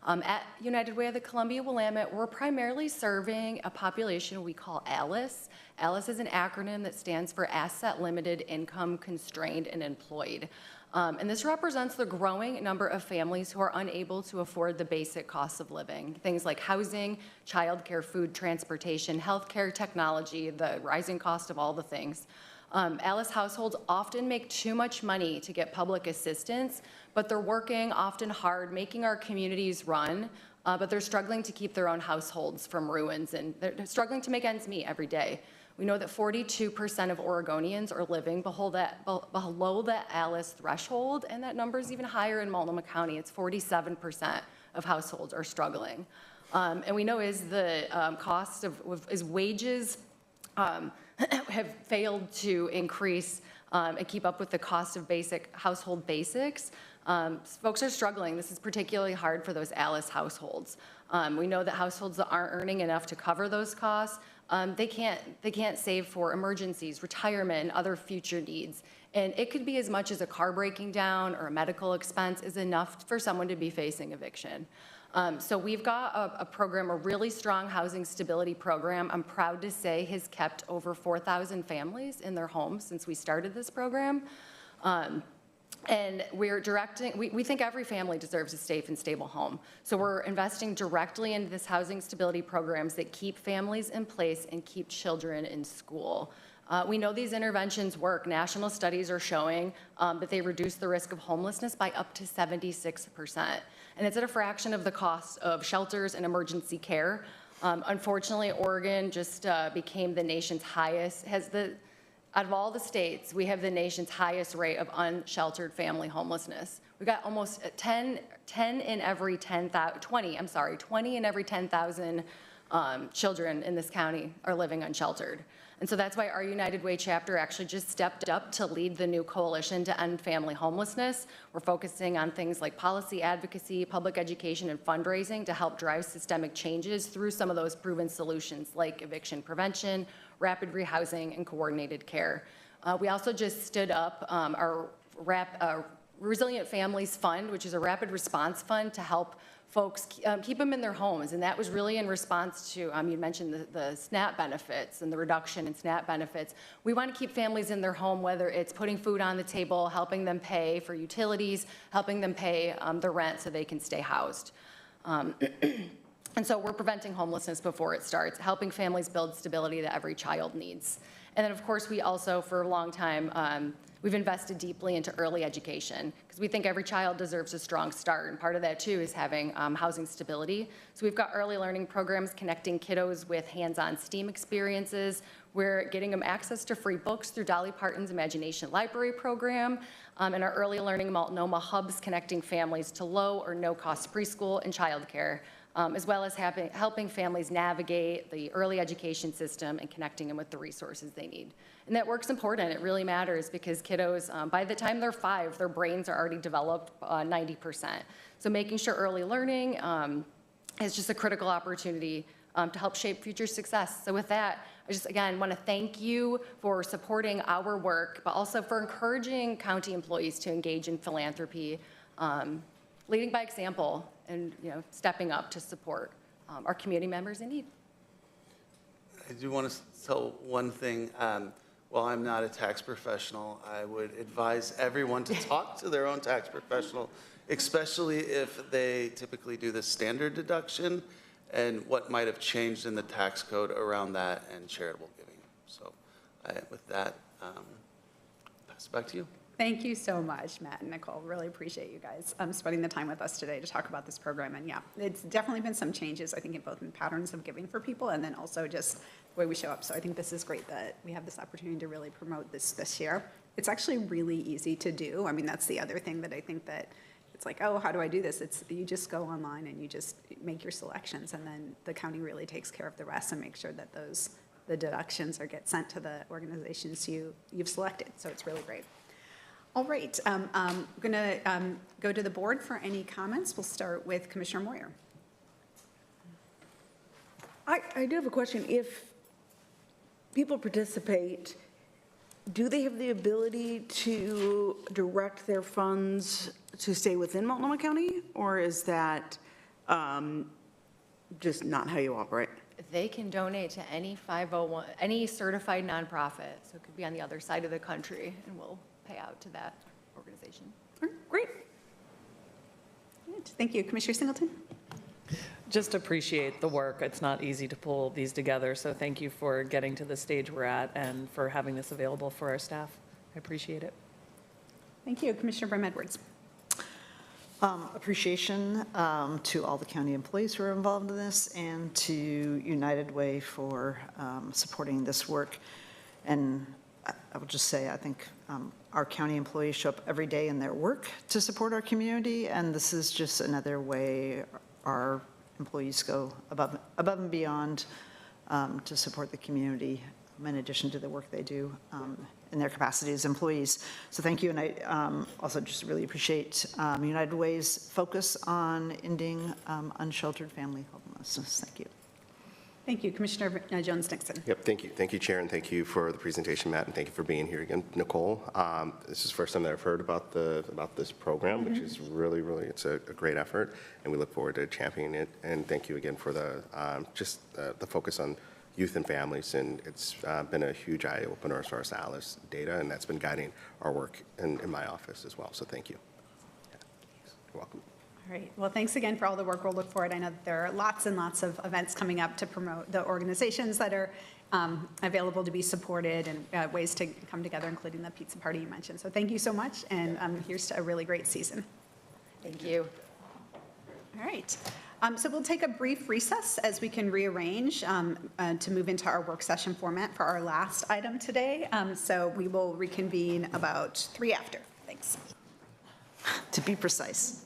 At United Way of the Columbia Willamette, we're primarily serving a population we call ALICE. ALICE is an acronym that stands for Asset Limited, Income Constrained, and Employed. And this represents the growing number of families who are unable to afford the basic costs of living. Things like housing, childcare, food, transportation, healthcare, technology, the rising cost of all the things. ALICE households often make too much money to get public assistance, but they're working often hard, making our communities run, but they're struggling to keep their own households from ruins, and they're struggling to make ends meet every day. We know that 42% of Oregonians are living below the ALICE threshold, and that number is even higher in Multnomah County. It's 47% of households are struggling. And we know as the cost as wages have failed to increase and keep up with the cost of basic household basics, folks are struggling. This is particularly hard for those ALICE households. We know that households that aren't earning enough to cover those costs, they can't save for emergencies, retirement, and other future needs. And it could be as much as a car breaking down or a medical expense is enough for someone to be facing eviction. So we've got a program, a really strong housing stability program. I'm proud to say has kept over 4,000 families in their homes since we started this program. And we're directing, we think every family deserves a safe and stable home. So we're investing directly into this housing stability programs that keep families in place and keep children in school. We know these interventions work. National studies are showing that they reduce the risk of homelessness by up to 76%. And it's at a fraction of the cost of shelters and emergency care. Unfortunately, Oregon just became the nation's highest, out of all the states, we have the nation's highest rate of unsheltered family homelessness. We've got almost 20 in every 10,000 children in this county are living unsheltered. And so that's why our United Way chapter actually just stepped up to lead the new coalition to end family homelessness. We're focusing on things like policy advocacy, public education, and fundraising to help drive systemic changes through some of those proven solutions like eviction prevention, rapid rehousing, and coordinated care. We also just stood up our Resilient Families Fund, which is a rapid response fund to help folks keep them in their homes. And that was really in response to, you mentioned the SNAP benefits and the reduction in SNAP benefits. We want to keep families in their home, whether it's putting food on the table, helping them pay for utilities, helping them pay the rent so they can stay housed. And so we're preventing homelessness before it starts, helping families build stability that every child needs. And then, of course, we also, for a long time, we've invested deeply into early education because we think every child deserves a strong start. And part of that, too, is having housing stability. So we've got early learning programs connecting kiddos with hands-on STEAM experiences. We're getting them access to free books through Dolly Parton's Imagination Library program, and our early learning Multnomah hubs connecting families to low or no-cost preschool and childcare, as well as helping families navigate the early education system and connecting them with the resources they need. And that work's important. It really matters because kiddos, by the time they're 5, their brains are already developed 90%. So making sure early learning is just a critical opportunity to help shape future success. So with that, I just, again, want to thank you for supporting our work, but also for encouraging county employees to engage in philanthropy, leading by example, and stepping up to support our community members in need. I do want to tell one thing. While I'm not a tax professional, I would advise everyone to talk to their own tax professional, especially if they typically do the standard deduction and what might have changed in the tax code around that and charitable giving. So with that, pass it back to you. Thank you so much, Matt and Nicole. Really appreciate you guys spending the time with us today to talk about this program. And yeah, it's definitely been some changes, I think, in both in patterns of giving for people and then also just the way we show up. So I think this is great that we have this opportunity to really promote this year. It's actually really easy to do. I mean, that's the other thing that I think that it's like, oh, how do I do this? You just go online and you just make your selections, and then the county really takes care of the rest and makes sure that the deductions get sent to the organizations you've selected. So it's really great. All right, I'm going to go to the board for any comments. We'll start with Commissioner Moyer. I do have a question. If people participate, do they have the ability to direct their funds to stay within Multnomah County, or is that just not how you operate? They can donate to any 501, any certified nonprofit. So it could be on the other side of the country, and we'll pay out to that organization. All right, great. Good. Thank you. Commissioner Singleton? Just appreciate the work. It's not easy to pull these together, so thank you for getting to the stage we're at and for having this available for our staff. I appreciate it. Thank you. Commissioner Brim Edwards. Appreciation to all the county employees who are involved in this and to United Way for supporting this work. And I would just say, I think our county employees show up every day in their work to support our community, and this is just another way our employees go above and beyond to support the community in addition to the work they do in their capacity as employees. So thank you, and I also just really appreciate United Way's focus on ending unsheltered family homelessness. Thank you. Thank you. Commissioner Jones-Nixon. Yep, thank you. Thank you, Chair, and thank you for the presentation, Matt, and thank you for being here again, Nicole. This is the first time that I've heard about this program, which is really, it's a great effort, and we look forward to championing it. And thank you again for the focus on youth and families, and it's been a huge eye-opener as far as the ALICE data, and that's been guiding our work in my office as well, so thank you. You're welcome. All right. Well, thanks again for all the work. We'll look forward. I know that there are lots and lots of events coming up to promote the organizations that are available to be supported and ways to come together, including the pizza party you mentioned. So thank you so much, and here's to a really great season. Thank you. All right. So we'll take a brief recess as we can rearrange to move into our work session format for our last item today. So we will reconvene about 3 after. Thanks. To be precise.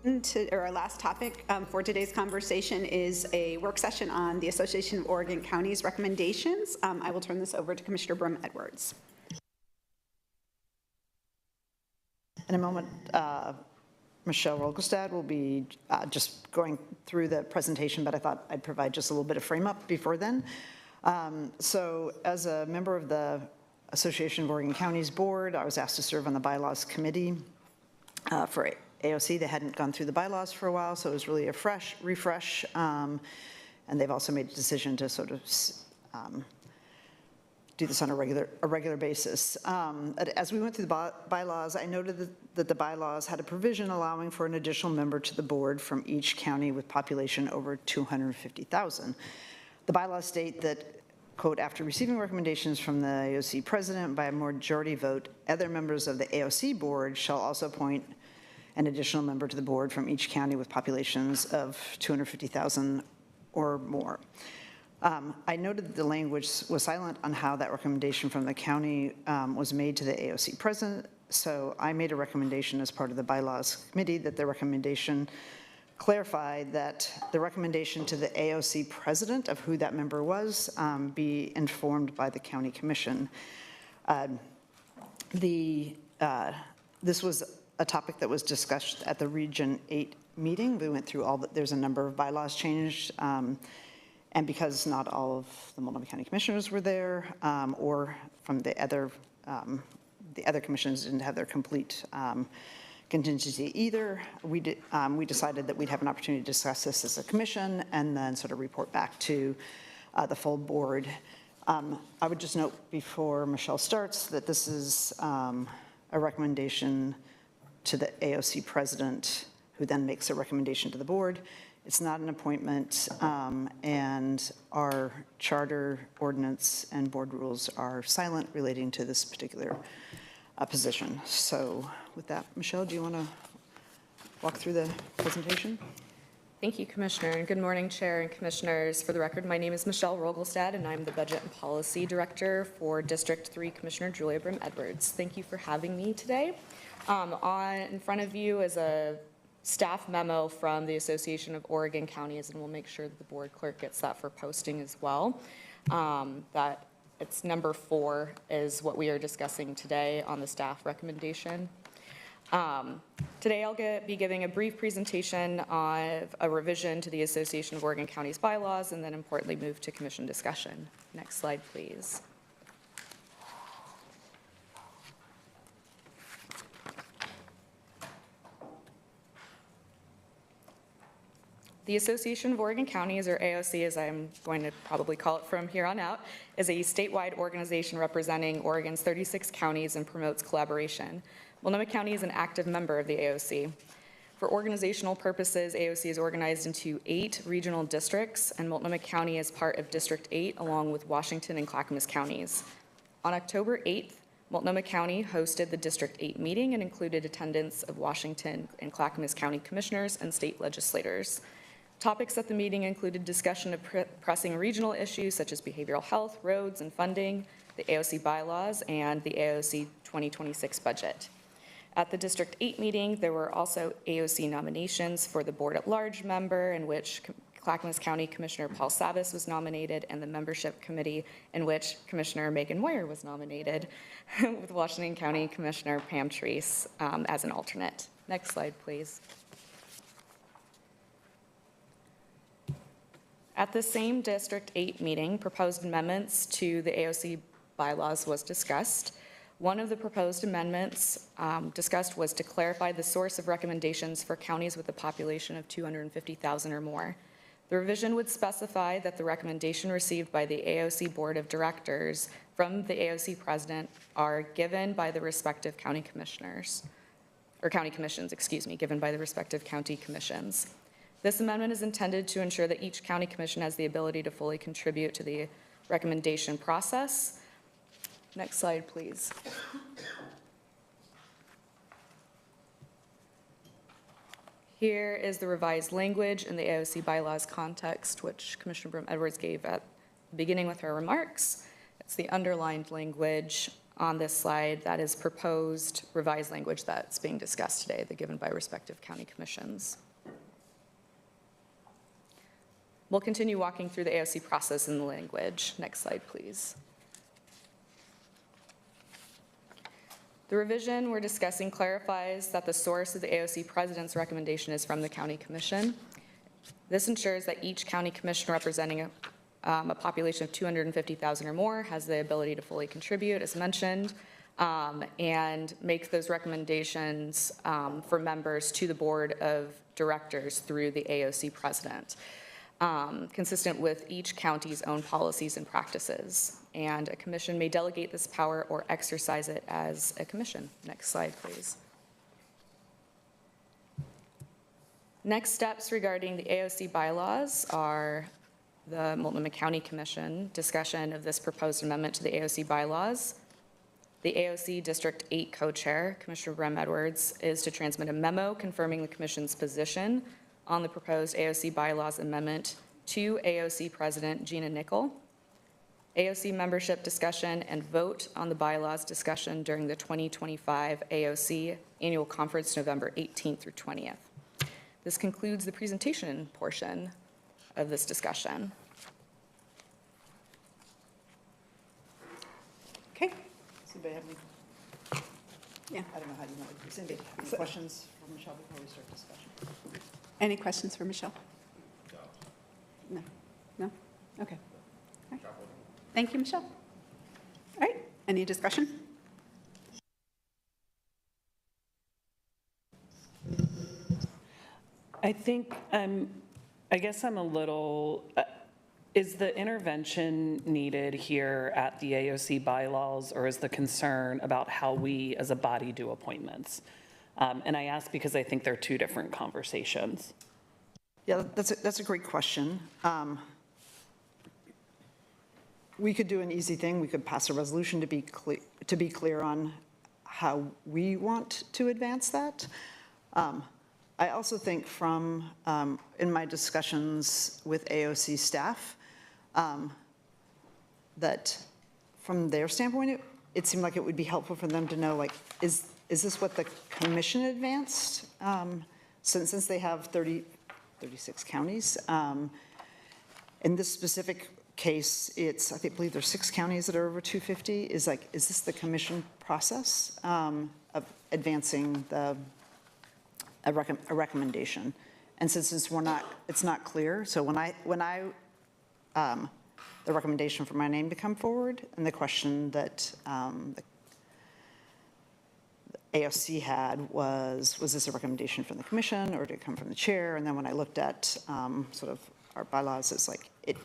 Our last topic for today's conversation is a work session on the Association of Oregon Counties recommendations. I will turn this over to Commissioner Brim Edwards. In a moment, Michelle Rogelstad will be just going through the presentation, but I thought I'd provide just a little bit of frame up before then. So as a member of the Association of Oregon Counties Board, I was asked to serve on the bylaws committee for AOC. They hadn't gone through the bylaws for a while, so it was really a refresh. And they've also made a decision to sort of do this on a regular basis. As we went through the bylaws, I noted that the bylaws had a provision allowing for an additional member to the board from each county with population over 250,000. The bylaws state that, quote, after receiving recommendations from the AOC president by a majority vote, other members of the AOC board shall also appoint an additional member to the board from each county with populations of 250,000 or more. I noted that the language was silent on how that recommendation from the county was made to the AOC president, so I made a recommendation as part of the bylaws committee that the recommendation clarified that the recommendation to the AOC president of who that member was be informed by the county commission. This was a topic that was discussed at the Region 8 meeting. We went through there's a number of bylaws changed, and because not all of the Multnomah County commissioners were there, or from the other commissions didn't have their complete contingency either, we decided that we'd have an opportunity to discuss this as a commission and then sort of report back to the full board. I would just note before Michelle starts that this is a recommendation to the AOC president, who then makes a recommendation to the board. It's not an appointment, and our charter, ordinance, and board rules are silent relating to this particular position. So with that, Michelle, do you want to walk through the presentation? Thank you, Commissioner, and good morning, Chair and Commissioners. For the record, my name is Michelle Rogelstad, and I'm the Budget and Policy Director for District 3 Commissioner Julia Brim Edwards. Thank you for having me today. In front of you is a staff memo from the Association of Oregon Counties, and we'll make sure that the board clerk gets that for posting as well. That it's number 4 is what we are discussing today on the staff recommendation. Today I'll be giving a brief presentation on a revision to the Association of Oregon Counties bylaws, and then importantly move to commission discussion. Next slide, please. The Association of Oregon Counties, or AOC as I'm going to probably call it from here on out, is a statewide organization representing Oregon's 36 counties and promotes collaboration. Multnomah County is an active member of the AOC. For organizational purposes, AOC is organized into 8 regional districts, and Multnomah County is part of District 8 along with Washington and Clackamas counties. On October 8th, Multnomah County hosted the District 8 meeting and included attendance of Washington and Clackamas County commissioners and state legislators. Topics at the meeting included discussion of pressing regional issues such as behavioral health, roads and funding, the AOC bylaws, and the AOC 2026 budget. At the District 8 meeting, there were also AOC nominations for the board at large member, in which Clackamas County Commissioner Paul Savas was nominated, and the membership committee in which Commissioner Megan Moyer was nominated, with Washington County Commissioner Pam Treese as an alternate. Next slide, please. At the same District 8 meeting, proposed amendments to the AOC bylaws was discussed. One of the proposed amendments discussed was to clarify the source of recommendations for counties with a population of 250,000 or more. The revision would specify that the recommendation received by the AOC Board of Directors from the AOC President are given by the respective county commissioners, or county commissions, excuse me, given by the respective county commissions. This amendment is intended to ensure that each county commission has the ability to fully contribute to the recommendation process. Next slide, please. Here is the revised language in the AOC bylaws context, which Commissioner Brim Edwards gave at the beginning with her remarks. It's the underlined language. on this slide, that is proposed revised language that's being discussed today, the given by respective county commissions. We'll continue walking through the AOC process and the language. Next slide, please. The revision we're discussing clarifies that the source of the AOC president's recommendation is from the county commission. This ensures that each county commission representing a population of 250,000 or more has the ability to fully contribute, as mentioned, and make those recommendations for members to the board of directors through the AOC president, consistent with each county's own policies and practices. And a commission may delegate this power or exercise it as a commission. Next slide, please. Next steps regarding the AOC bylaws are the Multnomah County Commission discussion of this proposed amendment to the AOC bylaws. The AOC District 8 co-chair, Commissioner Brem Edwards, is to transmit a memo confirming the commission's position on the proposed AOC bylaws amendment to AOC President Gina Nickel. AOC membership discussion and vote on the bylaws discussion during the 2025 AOC Annual Conference, November 18th through 20th. This concludes the presentation portion of this discussion. Okay. Does anybody have any? Yeah. I don't know how you want to, does anybody have any questions for Michelle before we start discussion? Any questions for Michelle? No. No? Okay. All right. Thank you, Michelle. All right. Any discussion? I think, I guess I'm a little, is the intervention needed here at the AOC bylaws, or is the concern about how we as a body do appointments? And I ask because I think they're two different conversations. Yeah, that's a great question. We could do an easy thing. We could pass a resolution to be clear on how we want to advance that. I also think from, in my discussions with AOC staff, that from their standpoint, it seemed like it would be helpful for them to know, like, is this what the commission advanced? Since they have 36 counties. In this specific case, I believe there's 6 counties that are over 250. Is this the commission process of advancing a recommendation? And since it's not clear, so when the recommendation for my name to come forward, and the question that the AOC had was this a recommendation from the commission or did it come from the chair? And then when I looked at sort of our bylaws, it's like it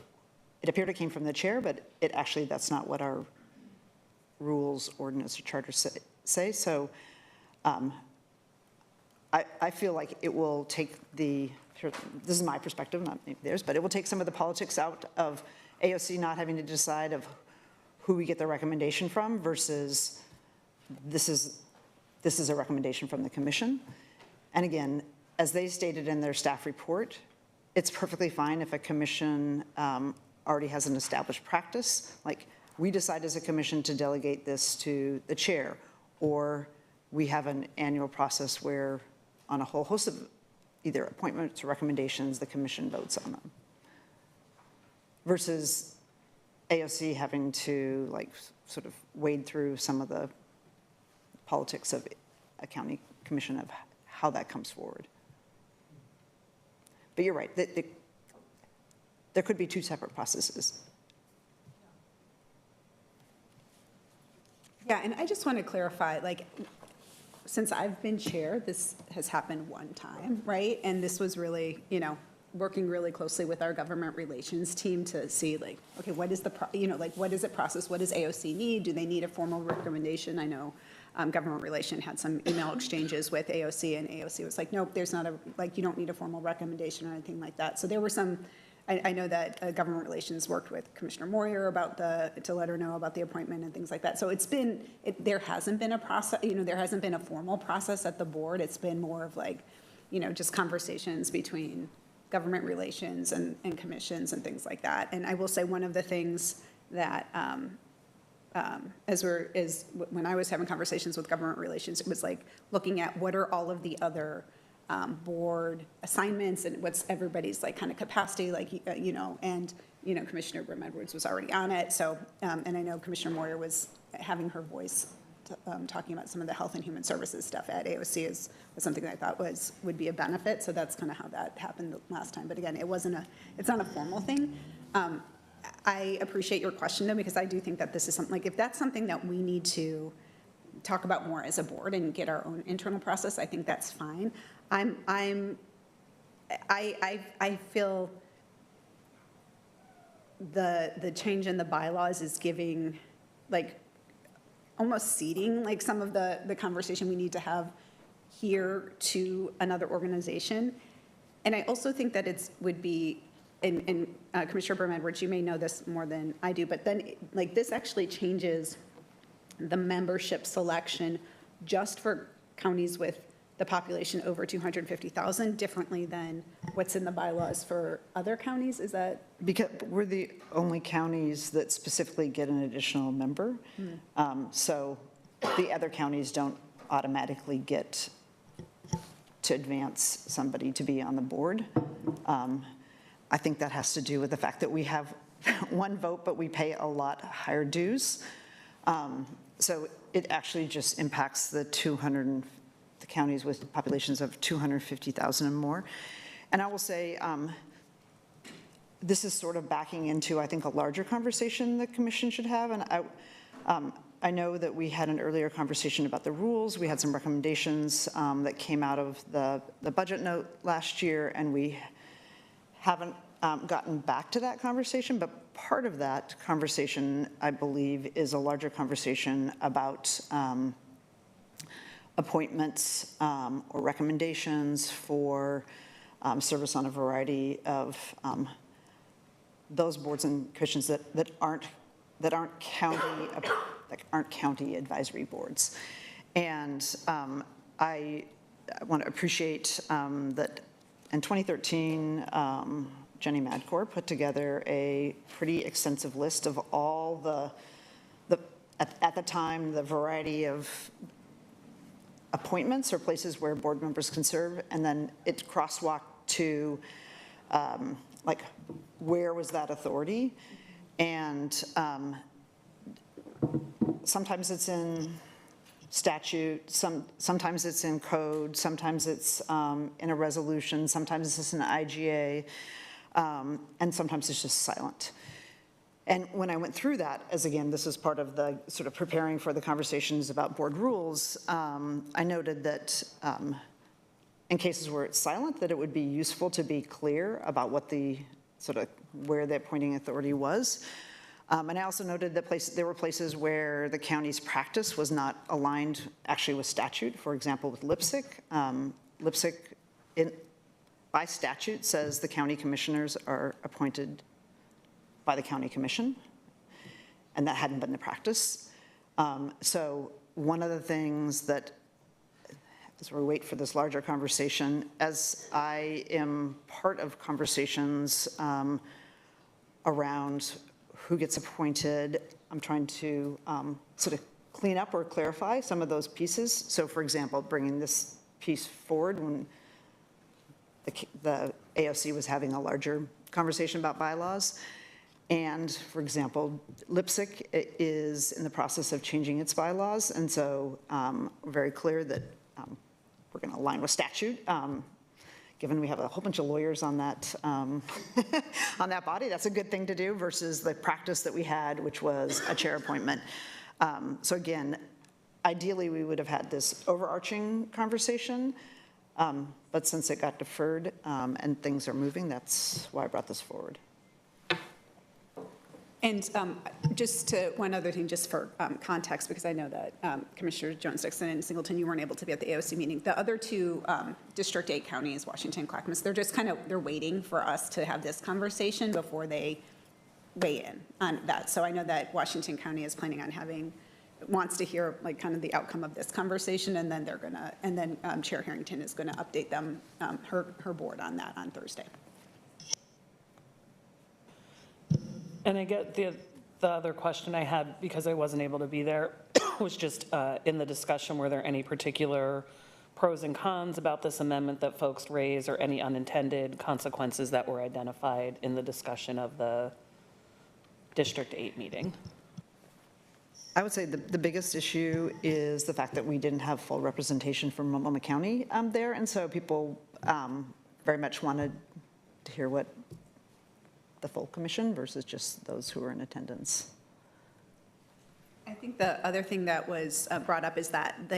appeared it came from the chair, but that's not what our rules, ordinance, or charter say. So I feel like it will take this is my perspective, not maybe theirs, but it will take some of the politics out of AOC not having to decide of who we get the recommendation from versus this is a recommendation from the commission. And again, as they stated in their staff report, it's perfectly fine if a commission already has an established practice. Like, we decide as a commission to delegate this to the chair, or we have an annual process where on a whole host of either appointments or recommendations, the commission votes on them. Versus AOC having to sort of wade through some of the politics of a county commission of how that comes forward. But you're right, there could be 2 separate processes. Yeah, and I just want to clarify, since I've been chair, this has happened one time, right? And this was really, working really closely with our government relations team to see okay, what is what is the process? What does AOC need? Do they need a formal recommendation? I know government relation had some email exchanges with AOC, and AOC was like, nope, there's not you don't need a formal recommendation or anything like that. So there were some, I know that government relations worked with Commissioner Moyer to let her know about the appointment and things like that. So there hasn't been a process, there hasn't been a formal process at the board. It's been more of just conversations between government relations and commissions and things like that. And I will say one of the things that when I was having conversations with government relations, it was like looking at what are all of the other board assignments and what's everybody's like kind of capacity, like, and, Commissioner Brim Edwards was already on it. So, and I know Commissioner Moyer was having her voice talking about some of the health and human services stuff at AOC was something that I thought would be a benefit. So that's kind of how that happened last time. But again, it's not a formal thing. I appreciate your question though, because I do think that this is something, like if that's something that we need to talk about more as a board and get our own internal process, I think that's fine. I feel the change in the bylaws is giving, like, almost ceding, like, some of the conversation we need to have here to another organization. And I also think that would be, and Commissioner Brim Edwards, you may know this more than I do, but then, like, this actually changes the membership selection just for counties with the population over 250,000 differently than what's in the bylaws for other counties. Is that? Because we're the only counties that specifically get an additional member. So the other counties don't automatically get to advance somebody to be on the board. I think that has to do with the fact that we have one vote, but we pay a lot higher dues. So it actually just impacts the counties with populations of 250,000 and more. And I will say, this is sort of backing into, I think, a larger conversation the commission should have. And I know that we had an earlier conversation about the rules. We had some recommendations that came out of the budget note last year, and we haven't gotten back to that conversation. But part of that conversation, I believe, is a larger conversation about appointments or recommendations for service on a variety of those boards and commissions that aren't county advisory boards. And I want to appreciate that in 2013, Jenny Madcore put together a pretty extensive list of all at the time, the variety of appointments or places where board members can serve, and then it crosswalked to like where was that authority, and sometimes it's in statute, sometimes it's in code, sometimes it's in a resolution, sometimes it's in IGA, and sometimes it's just silent. And when I went through that, as again, this is part of the sort of preparing for the conversations about board rules, I noted that in cases where it's silent, that it would be useful to be clear about what the sort of where the appointing authority was. And I also noted that there were places where the county's practice was not aligned actually with statute. For example, with LIPSIC. LIPSIC by statute says the county commissioners are appointed by the county commission, and that hadn't been the practice. So one of the things that, as we wait for this larger conversation, as I am part of conversations around who gets appointed, I'm trying to sort of clean up or clarify some of those pieces. So for example, bringing this piece forward when the AOC was having a larger conversation about bylaws. And for example, LIPSIC is in the process of changing its bylaws. And so we're very clear that we're going to align with statute. Given we have a whole bunch of lawyers on that, on that body, that's a good thing to do versus the practice that we had, which was a chair appointment. So again, ideally we would have had this overarching conversation, but since it got deferred and things are moving, that's why I brought this forward. And just to one other thing, just for context, because I know that Commissioner Jones-Dixon and Singleton, you weren't able to be at the AOC meeting. The other two District 8 counties, Washington and Clackamas, they're just they're waiting for us to have this conversation before they weigh in on that. So I know that Washington County is planning on wants to hear like kind of the outcome of this conversation, and then Chair Harrington is gonna update them, her board on that on Thursday. And I get The other question I had, because I wasn't able to be there, was just in the discussion, were there any particular pros and cons about this amendment that folks raised, or any unintended consequences that were identified in the discussion of the District 8 meeting? I would say the biggest issue is the fact that we didn't have full representation from Multnomah County there, and so people very much wanted to hear what the full commission versus just those who were in attendance. I think the other thing that was brought up is that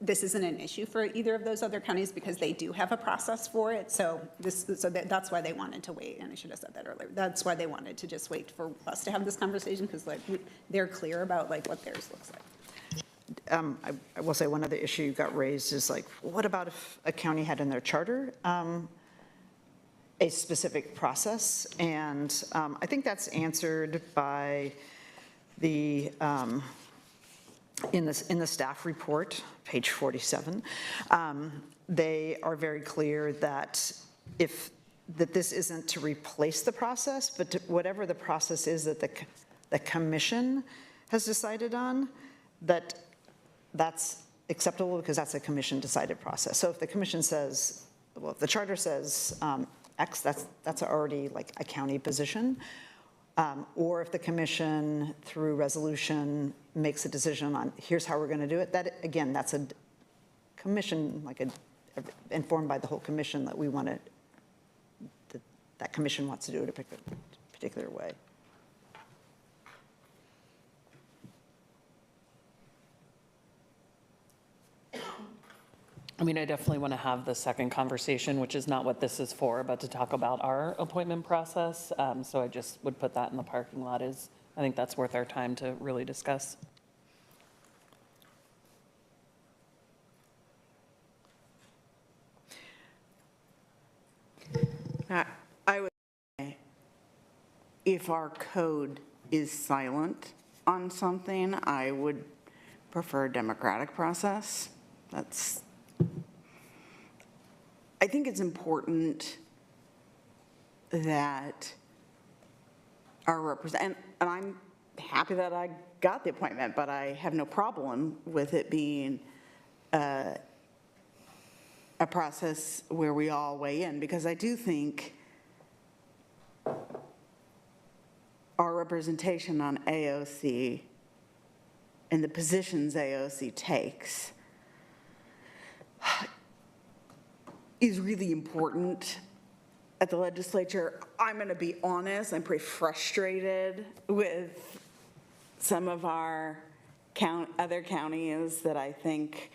this isn't an issue for either of those other counties because they do have a process for it. So that's why they wanted to wait, and I should have said that earlier. That's why they wanted to just wait for us to have this conversation, because they're clear about what theirs looks like. I will say one other issue got raised is what about if a county had in their charter a specific process? And I think that's answered by the, in the staff report, page 47. They are very clear that this isn't to replace the process, but whatever the process is that the commission has decided on, that's acceptable because that's a commission decided process. So if the commission says, well, if the charter says X, that's already a county position. Or if the commission, through resolution, makes a decision on here's how we're going to do it, that, again, that's a commission, informed by the whole commission that we want to, that commission wants to do it a particular way. I mean, I definitely want to have the second conversation, which is not what this is for, but to talk about our appointment process. So I just would put that in the parking lot. I think that's worth our time to really discuss. I would say if our code is silent on something, I would prefer a democratic process. I think it's important that our representative, and I'm happy that I got the appointment, but I have no problem with it being a process where we all weigh in, because I do think our representation on AOC and the positions AOC takes is really important at the legislature. I'm going to be honest, I'm pretty frustrated with some of our other counties that I think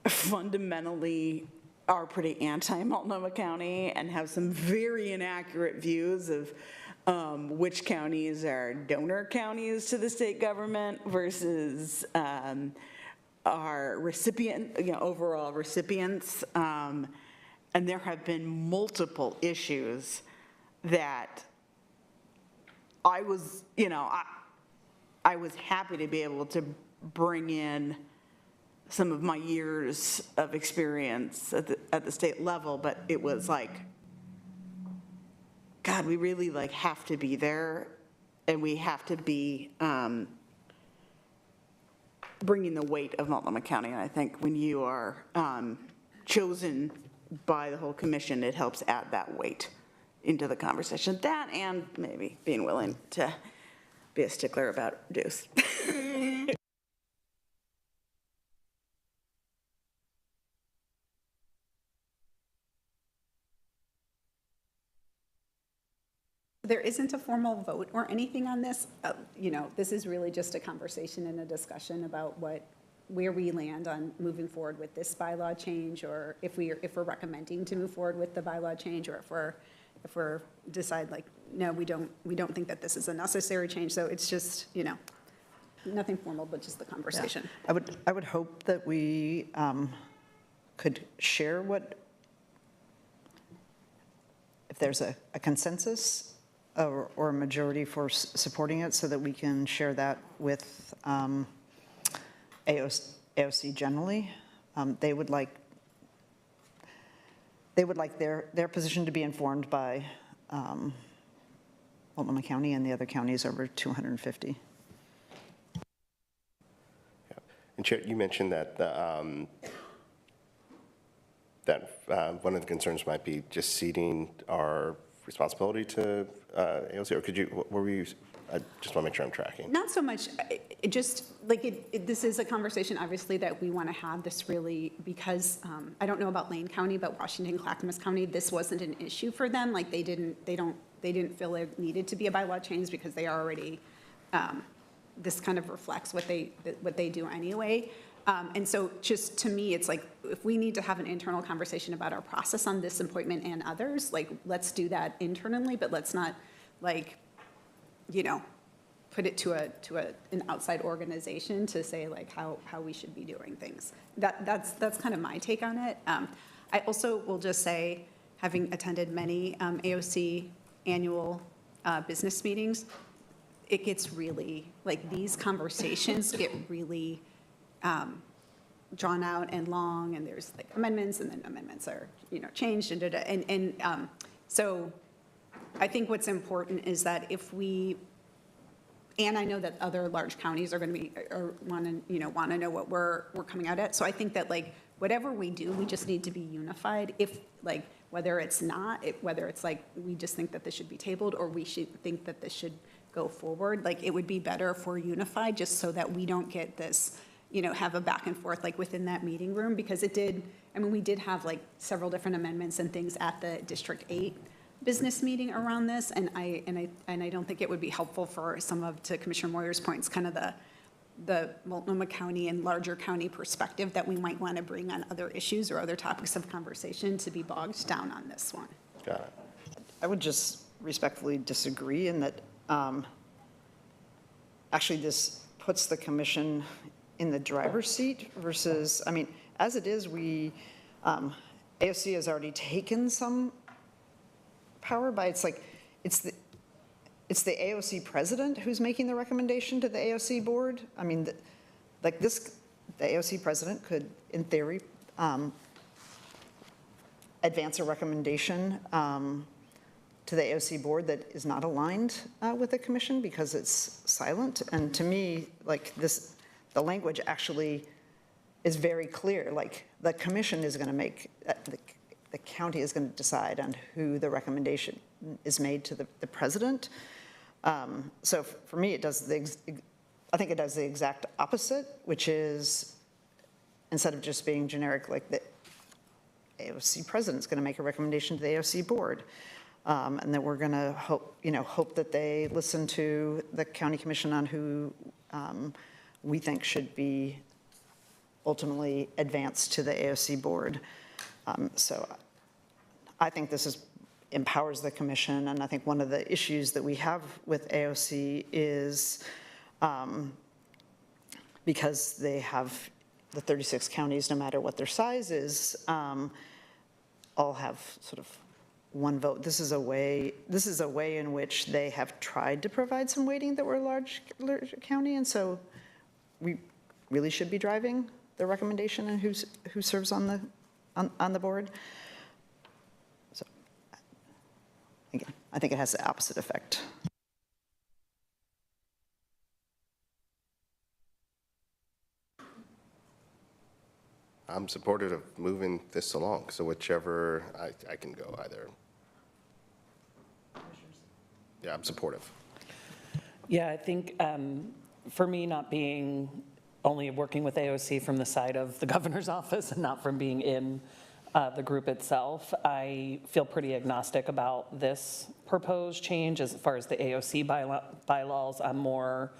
fundamentally are pretty anti-Multnomah County and have some very inaccurate views of which counties are donor counties to the state government versus our overall recipients. And there have been multiple issues that I was happy to be able to bring in some of my years of experience at the state level, but it was God, we really have to be there, and we have to be bringing the weight of Multnomah County. And I think when you are chosen by the whole commission, it helps add that weight into the conversation. That, and maybe being willing to be a stickler about dues. There isn't a formal vote or anything on this. This is really just a conversation and a discussion about where we land on moving forward with this bylaw change, or if we're recommending to move forward with the bylaw change, or if we're decide no, we don't think that this is a necessary change. So it's just nothing formal, but just the conversation. Yeah. I would hope that we could share if there's a consensus or a majority for supporting it, so that we can share that with AOC generally. They would like their position to be informed by Multnomah County, and the other counties over 250. And Chair, you mentioned that one of the concerns might be just ceding our responsibility to AOC, or could you, what were you, I just want to make sure I'm tracking. Not so much, it just, like, this is a conversation, obviously, that we want to have this really, because I don't know about Lane County, but Washington, Clackamas County, this wasn't an issue for them. Like, they didn't feel it needed to be a bylaw change because they are already, this kind of reflects what they do anyway. And so just to me, it's like, if we need to have an internal conversation about our process on this appointment and others, like, let's do that internally, but let's not, like, you know, put it to an outside organization to say, like, how we should be doing things. That's kind of my take on it. I also will just say, having attended many AOC annual business meetings, it gets really, like, these conversations get really drawn out and long, and there's like amendments, and then amendments are, you know, changed, and so I think what's important is that if we, and I know that other large counties are going to be, or want to know what we're coming out at. So I think that, like, whatever we do, we just need to be unified. If, like, whether it's like we just think that this should be tabled, or we should think that this should go forward, like, it would be better if we're unified, just so that we don't get this, you know, have a back and forth, like, within that meeting room, because it did, I mean, we did have, like, several different amendments and things at the District 8 business meeting around this, and I don't think it would be helpful for to Commissioner Moyer's points, kind of the Multnomah County and larger county perspective that we might want to bring on other issues or other topics of conversation, to be bogged down on this one. Got it. I would just respectfully disagree in that actually this puts the commission in the driver's seat versus, I mean, as it is, AOC has already taken some power by, it's the AOC president who's making the recommendation to the AOC board. I mean, the AOC president could, in theory, advance a recommendation to the AOC board that is not aligned with the commission because it's silent. And to me, like, the language actually is very clear. Like, the commission is going to make, the county is going to decide on who the recommendation is made to the president. So for me, I think it does the exact opposite, which is, instead of just being generic, like, the AOC president's going to make a recommendation to the AOC board, and that we're going to hope that they listen to the county commission on who we think should be ultimately advanced to the AOC board. So I think this empowers the commission, and I think one of the issues that we have with AOC is because they have the 36 counties, no matter what their size is, all have sort of one vote. This is a way in which they have tried to provide some weighting that we're a large county, and so we really should be driving the recommendation and who serves on the board. So again, I think it has the opposite effect. I'm supportive of moving this along, so whichever, I can go either. Yeah, I'm supportive. Yeah, I think for me, not being only working with AOC from the side of the governor's office and not from being in the group itself, I feel pretty agnostic about this proposed change. As far as the AOC bylaws, I'm more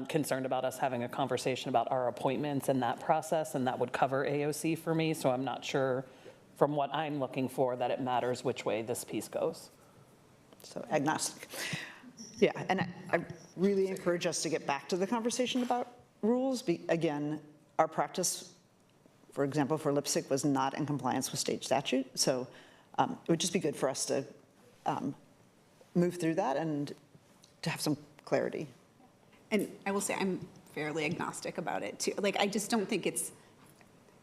concerned about us having a conversation about our appointments and that process, and that would cover AOC for me. So I'm not sure from what I'm looking for that it matters which way this piece goes. So agnostic. Yeah, and I really encourage us to get back to the conversation about rules. Again, our practice, for example, for Lipstick was not in compliance with state statute. So it would just be good for us to move through that and to have some clarity. And I will say I'm fairly agnostic about it too. Like, I just don't think it's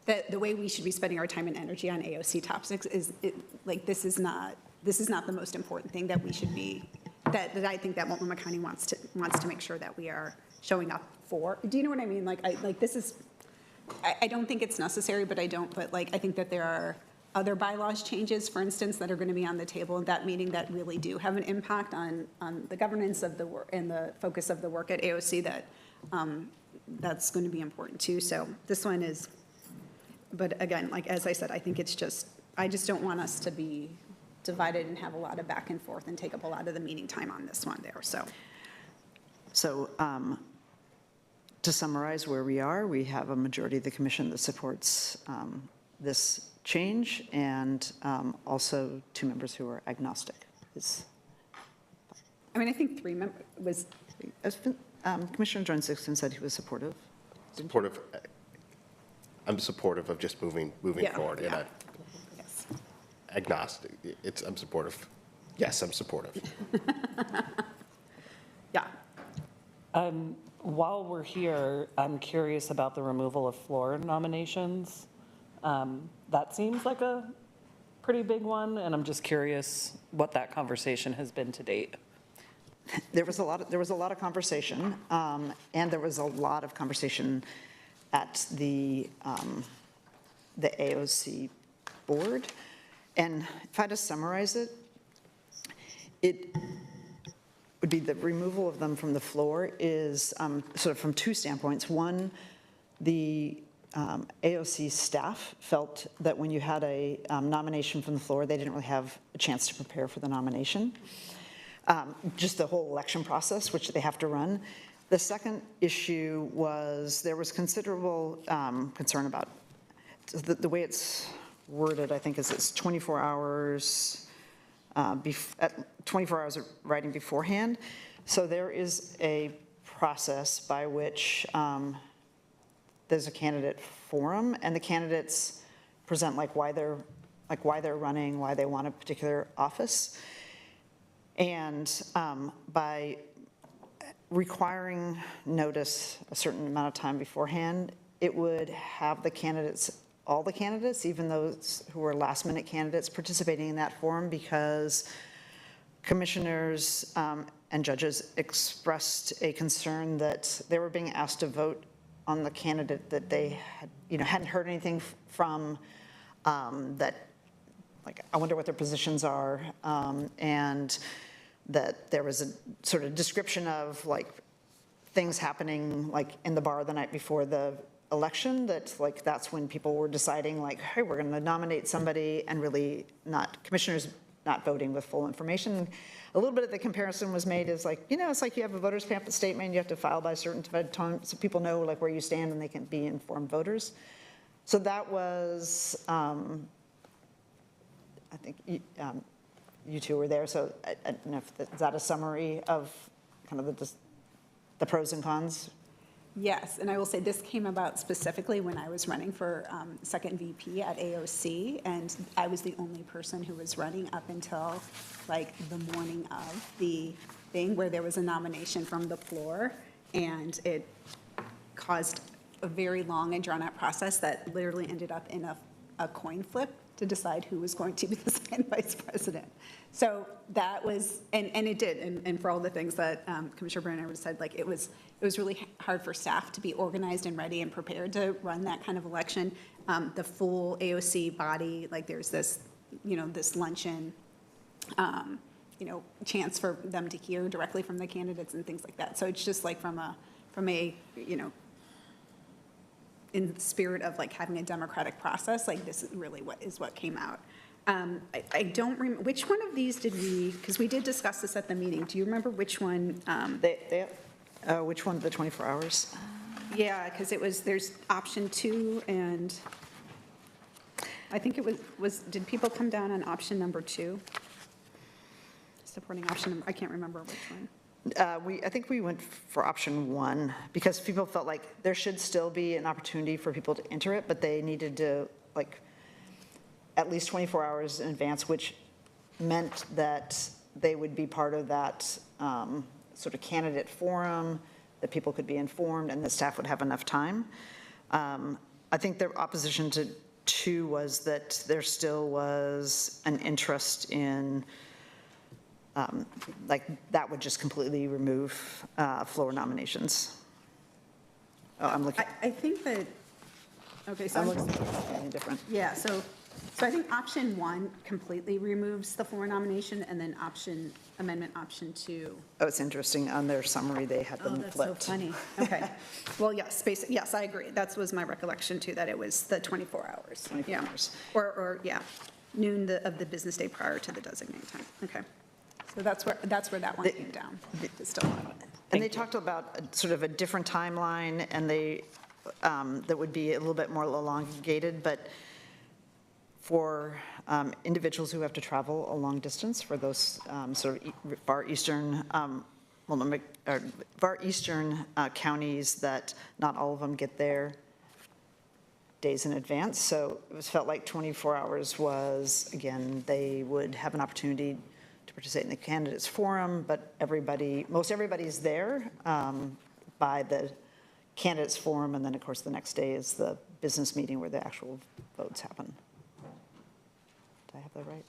the way we should be spending our time and energy on AOC topics is like, this is not the most important thing that we should be that I think that Multnomah County wants to make sure that we are showing up for. Do you know what I mean? Like this is, I don't think it's necessary, but I think that there are other bylaws changes, for instance, that are going to be on the table at that meeting that really do have an impact on the governance of the work and the focus of the work at AOC that that's going to be important too. So this one is, but again, like as I said, I think it's just, I just don't want us to be divided and have a lot of back and forth and take up a lot of the meeting time on this one there, so. So to summarize where we are, we have a majority of the commission that supports this change, and also 2 members who are agnostic. I mean, I think 3 members was. Commissioner John Sixton said he was supportive. Supportive. I'm supportive of just moving forward. Yeah. And Yes. agnostic. I'm supportive. Yes, I'm supportive. Yeah. While we're here, I'm curious about the removal of floor nominations. That seems like a pretty big one, and I'm just curious what that conversation has been to date. There was a lot of conversation, and there was a lot of conversation at the AOC board. And if I had to summarize it, it would be the removal of them from the floor is sort of from 2 standpoints. One, the AOC staff felt that when you had a nomination from the floor, they didn't really have a chance to prepare for the nomination. Just the whole election process, which they have to run. The second issue was there was considerable concern about the way it's worded, I think, is it's 24 hours, 24 hours of writing beforehand. So there is a process by which there's a candidate forum, and the candidates present why they're running, why they want a particular office. And by requiring notice a certain amount of time beforehand, it would have the candidates, all the candidates, even those who were last-minute candidates, participating in that forum, because commissioners and judges expressed a concern that they were being asked to vote on the candidate that they hadn't heard anything from, that, I wonder what their positions are, and that there was a sort of description of things happening in the bar the night before the election, that that's when people were deciding hey, we're going to nominate somebody, and really commissioners not voting with full information. A little bit of the comparison was made is it's like you have a voter's pamphlet statement, you have to file by a certain time so people know where you stand and they can be informed voters. So that was, I think you 2 were there, so I don't know if is that a summary of kind of the pros and cons? Yes, and I will say this came about specifically when I was running for second VP at AOC, and I was the only person who was running up until the morning of the thing where there was a nomination from the floor, and it caused a very long and drawn-out process that literally ended up in a coin flip to decide who was going to be the second vice president. So that was, and it did, and for all the things that Commissioner Brenner said, it was really hard for staff to be organized and ready and prepared to run that kind of election. The full AOC body, there's this, this luncheon, chance for them to hear directly from the candidates and things like that. So it's just from a in the spirit of having a democratic process, this is really what came out. I don't remember, which one of these did we, because we did discuss this at the meeting. Do you remember which one? Which one of the 24 hours? Yeah, because there's option 2, and I think it was, did people come down on option number 2? Supporting option, I can't remember which one. I think we went for option 1 because people felt like there should still be an opportunity for people to enter it, but they needed to at least 24 hours in advance, which meant that they would be part of that sort of candidate forum, that people could be informed and the staff would have enough time. I think the opposition to 2 was that there still was an interest in like, that would just completely remove floor nominations. Oh, I'm looking, I think that, okay, so I'm I'm looking at something different. yeah, so I think option 1 completely removes the floor nomination, and then amendment option 2. Oh, it's interesting, on their summary, they had Oh, them that's so flipped. funny. Okay. Well, yes, yes, I agree. That was my recollection too, that it was the 24 hours. 24 Yeah. hours. Or, yeah, noon of the business day prior to the designated time. Okay. So that's where that one came down. It's still on it. And they talked about sort of a different timeline, and that would be a little bit more elongated, but for individuals who have to travel a long distance, for those sort of far eastern, far eastern counties that not all of them get there days in advance. So it was felt like 24 hours was, again, they would have an opportunity to participate in the candidates forum, but most everybody's there by the candidates forum, and then of course the next day is the business meeting where the actual votes happen. Did I have that right?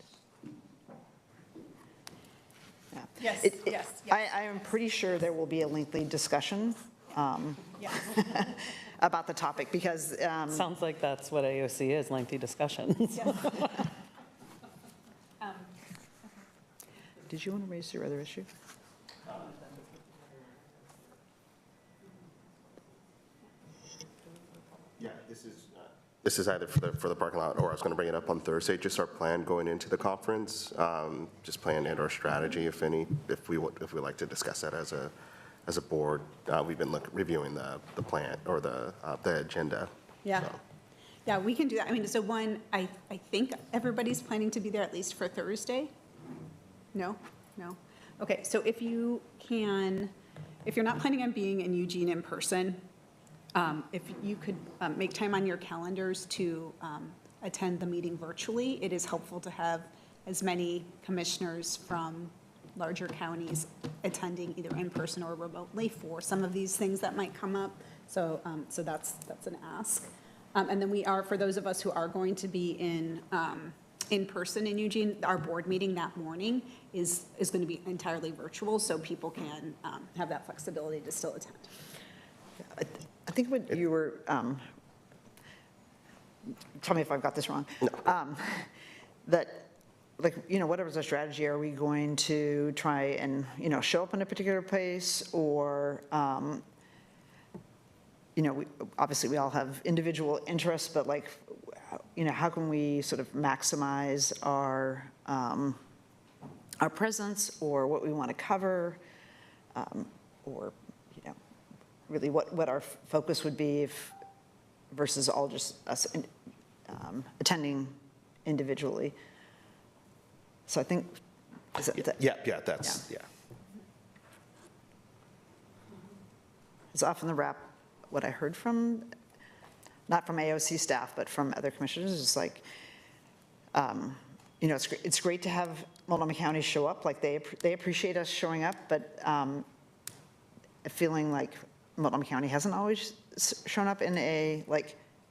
Yeah. Yes, It- yes, I am pretty sure there will be a lengthy discussion Yes. about the topic, because Sounds like that's what AOC is, lengthy discussions. did you want to raise your other issue? Yeah, this is either for the parking lot, or I was going to bring it up on Thursday, just our plan going into the conference, just plan and our strategy, if we like to discuss that as a board. We've been reviewing the plan, or the agenda. Yeah. So. Yeah, we can do that. I mean, so one, I think everybody's planning to be there at least for Thursday? No? No? Okay, so if you're not planning on being in Eugene in person, if you could make time on your calendars to attend the meeting virtually, it is helpful to have as many commissioners from larger counties attending either in person or remotely for some of these things that might come up. So that's an ask. And then we are, for those of us who are going to be in person in Eugene, our board meeting that morning is going to be entirely virtual, so people can have that flexibility to still attend. I think what you were, tell me if I've got this wrong. That, like, whatever's our strategy, are we going to try and, show up in a particular place, or, obviously we all have individual interests, but like, how can we sort of maximize our presence, or what we want to cover, or, really what our focus would be versus all just us attending individually. So I think, is that, Yeah, that's. it's often the wrap, what I heard from, not from AOC staff, but from other commissioners, is like, it's great to have Multnomah County show up, like they appreciate us showing up, but feeling like Multnomah County hasn't always shown up in a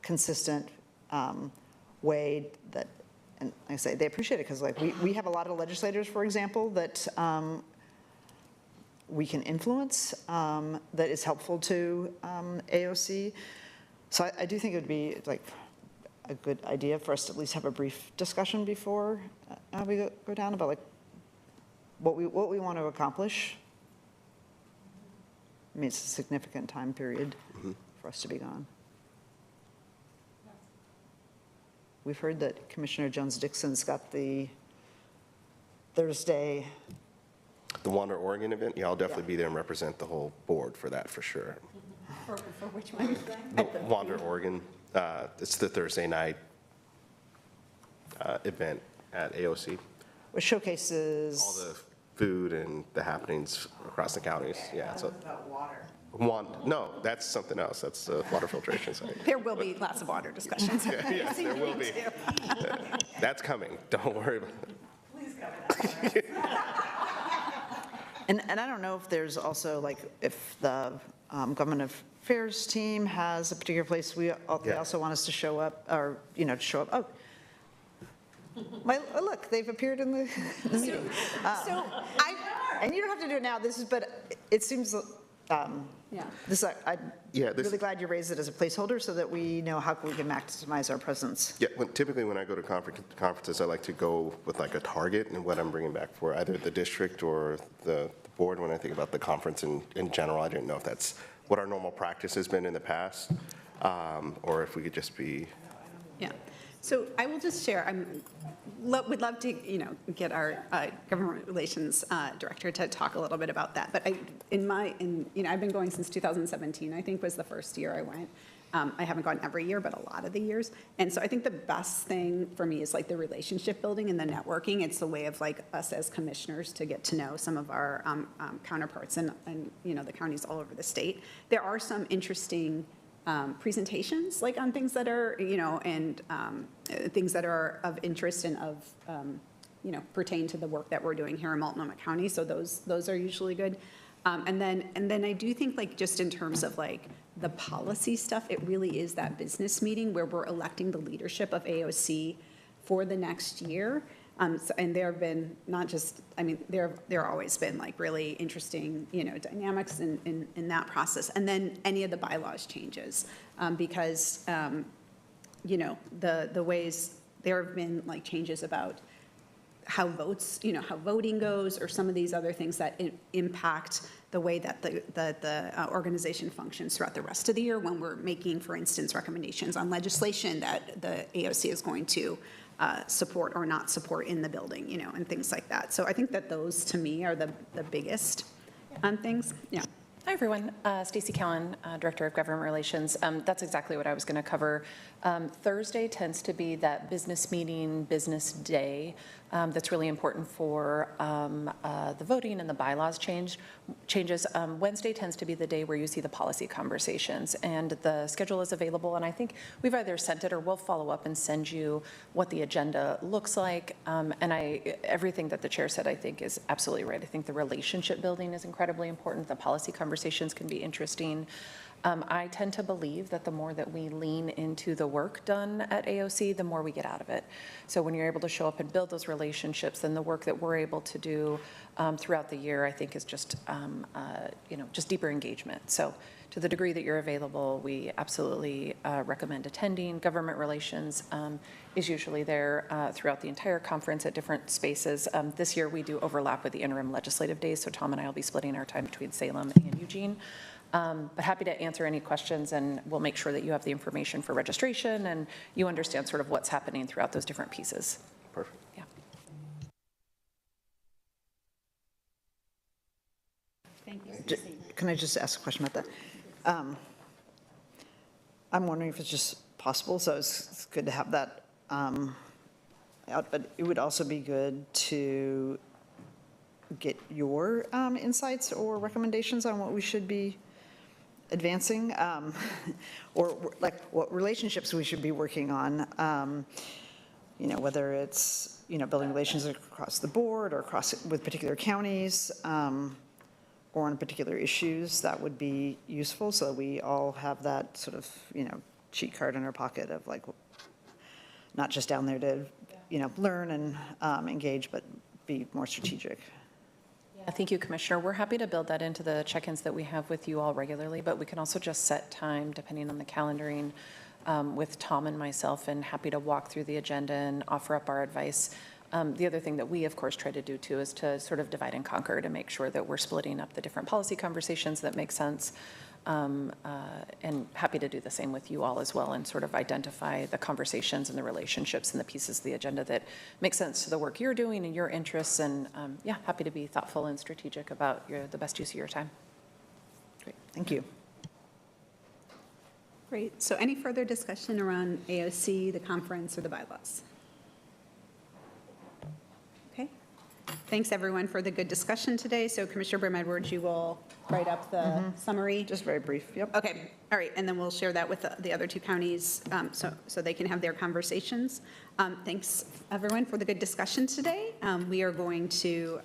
consistent way that, and like I say, they appreciate it because we have a lot of legislators, for example, that we can influence, that is helpful to AOC. So I do think it would be a good idea for us to at least have a brief discussion before we go down about what we want to accomplish. I mean, it's a significant time period for us to be gone. We've heard that Commissioner Jones-Dixon's got the Thursday. The Wander Oregon event, I'll definitely be there and represent the whole board for that, for sure. For which one? The Wander Oregon, it's the Thursday night event at AOC. Which showcases All the food and the happenings across the counties, yeah. So about water. no, that's something else. That's the water filtration site. There will be lots of water discussions. Yes, there will be. That's coming. Don't worry about it. Please come. And I don't know if there's also, if the government affairs team has a particular place they also want us to show up, or, to show up. Oh, Look, they've appeared in the meeting. And you don't have to do it now, but it seems, I'm really glad you raised it as a placeholder so that we know how we can maximize our presence. Yeah, typically when I go to conferences, I like to go with like a target and what I'm bringing back for either the district or the board. When I think about the conference in general, I didn't know if that's what our normal practice has been in the past, or if we could just be. Yeah. So I will just share, would love to, get our government relations director to talk a little bit about that. But I've been going since 2017, I think was the first year I went. I haven't gone every year, but a lot of the years. And so I think the best thing for me is like the relationship building and the networking. It's the way of like us as commissioners to get to know some of our counterparts and the counties all over the state. There are some interesting presentations like on things that are, and things that are of interest and of, pertain to the work that we're doing here in Multnomah County. So those are usually good. And then I do think like just in terms of like the policy stuff, it really is that business meeting where we're electing the leadership of AOC for the next year. And there have been not just, there always been like really interesting, dynamics in that process. And then any of the bylaws changes because, the ways there have been like changes about how how voting goes or some of these other things that impact the way that the organization functions throughout the rest of the year when we're making, for instance, recommendations on legislation that the AOC is going to support or not support in the building, and things like that. So I think that those, to me, are the biggest things. Yeah. Hi, everyone. Stacey Cowan, Director of Government Relations. That's exactly what I was going to cover. Thursday tends to be that business meeting, business day that's really important for the voting and the bylaws changes. Wednesday tends to be the day where you see the policy conversations, and the schedule is available. And I think we've either sent it or we'll follow up and send you what the agenda looks like. And everything that the chair said, I think, is absolutely right. I think the relationship building is incredibly important. The policy conversations can be interesting. I tend to believe that the more that we lean into the work done at AOC, the more we get out of it. So when you're able to show up and build those relationships, then the work that we're able to do throughout the year, I think, is just, just deeper engagement. So to the degree that you're available, we absolutely recommend attending. Government relations is usually there throughout the entire conference at different spaces. This year, we do overlap with the interim legislative days, so Tom and I will be splitting our time between Salem and Eugene. But happy to answer any questions, and we'll make sure that you have the information for registration and you understand sort of what's happening throughout those different pieces. Perfect. Yeah. Thank you. Can I just ask a question about that? I'm wondering if it's just possible, so it's good to have that out, but it would also be good to get your insights or recommendations on what we should be advancing, or like what relationships we should be working on, whether it's, building relations across the board or with particular counties, or on particular issues. That would be useful so that we all have that sort of, cheat card in our pocket of like, not just down there to, learn and engage, but be more strategic. Thank you, Commissioner. We're happy to build that into the check-ins that we have with you all regularly, but we can also just set time, depending on the calendaring, with Tom and myself, and happy to walk through the agenda and offer up our advice. The other thing that we, of course, try to do, too, is to sort of divide and conquer to make sure that we're splitting up the different policy conversations that make sense. And happy to do the same with you all as well and sort of identify the conversations and the relationships and the pieces of the agenda that make sense to the work you're doing and your interests. And happy to be thoughtful and strategic about the best use of your time. Great, thank you. Great. So any further discussion around AOC, the conference, or the bylaws? Okay. Thanks, everyone, for the good discussion today. So Commissioner Brim-Edwards, you will write up the summary? Just very brief, yep. Okay, all right, and then we'll share that with the other two counties so they can have their conversations. Thanks, everyone, for the good discussion today. We are going to,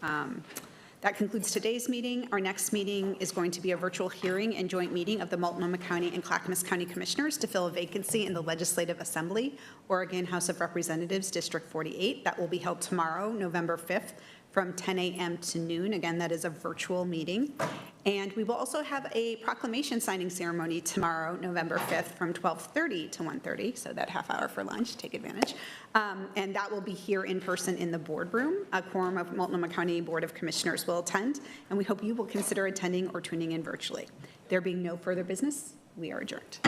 That concludes today's meeting. Our next meeting is going to be a virtual hearing and joint meeting of the Multnomah County and Clackamas County Commissioners to fill a vacancy in the Legislative Assembly, Oregon House of Representatives, District 48. That will be held tomorrow, November 5th, from 10 a.m. to noon. Again, that is a virtual meeting. And we will also have a proclamation signing ceremony tomorrow, November 5th, from 12:30 to 1:30, so that half hour for lunch, take advantage. And that will be here in person in the boardroom. A quorum of Multnomah County Board of Commissioners will attend, and we hope you will consider attending or tuning in virtually. There being no further business, we are adjourned.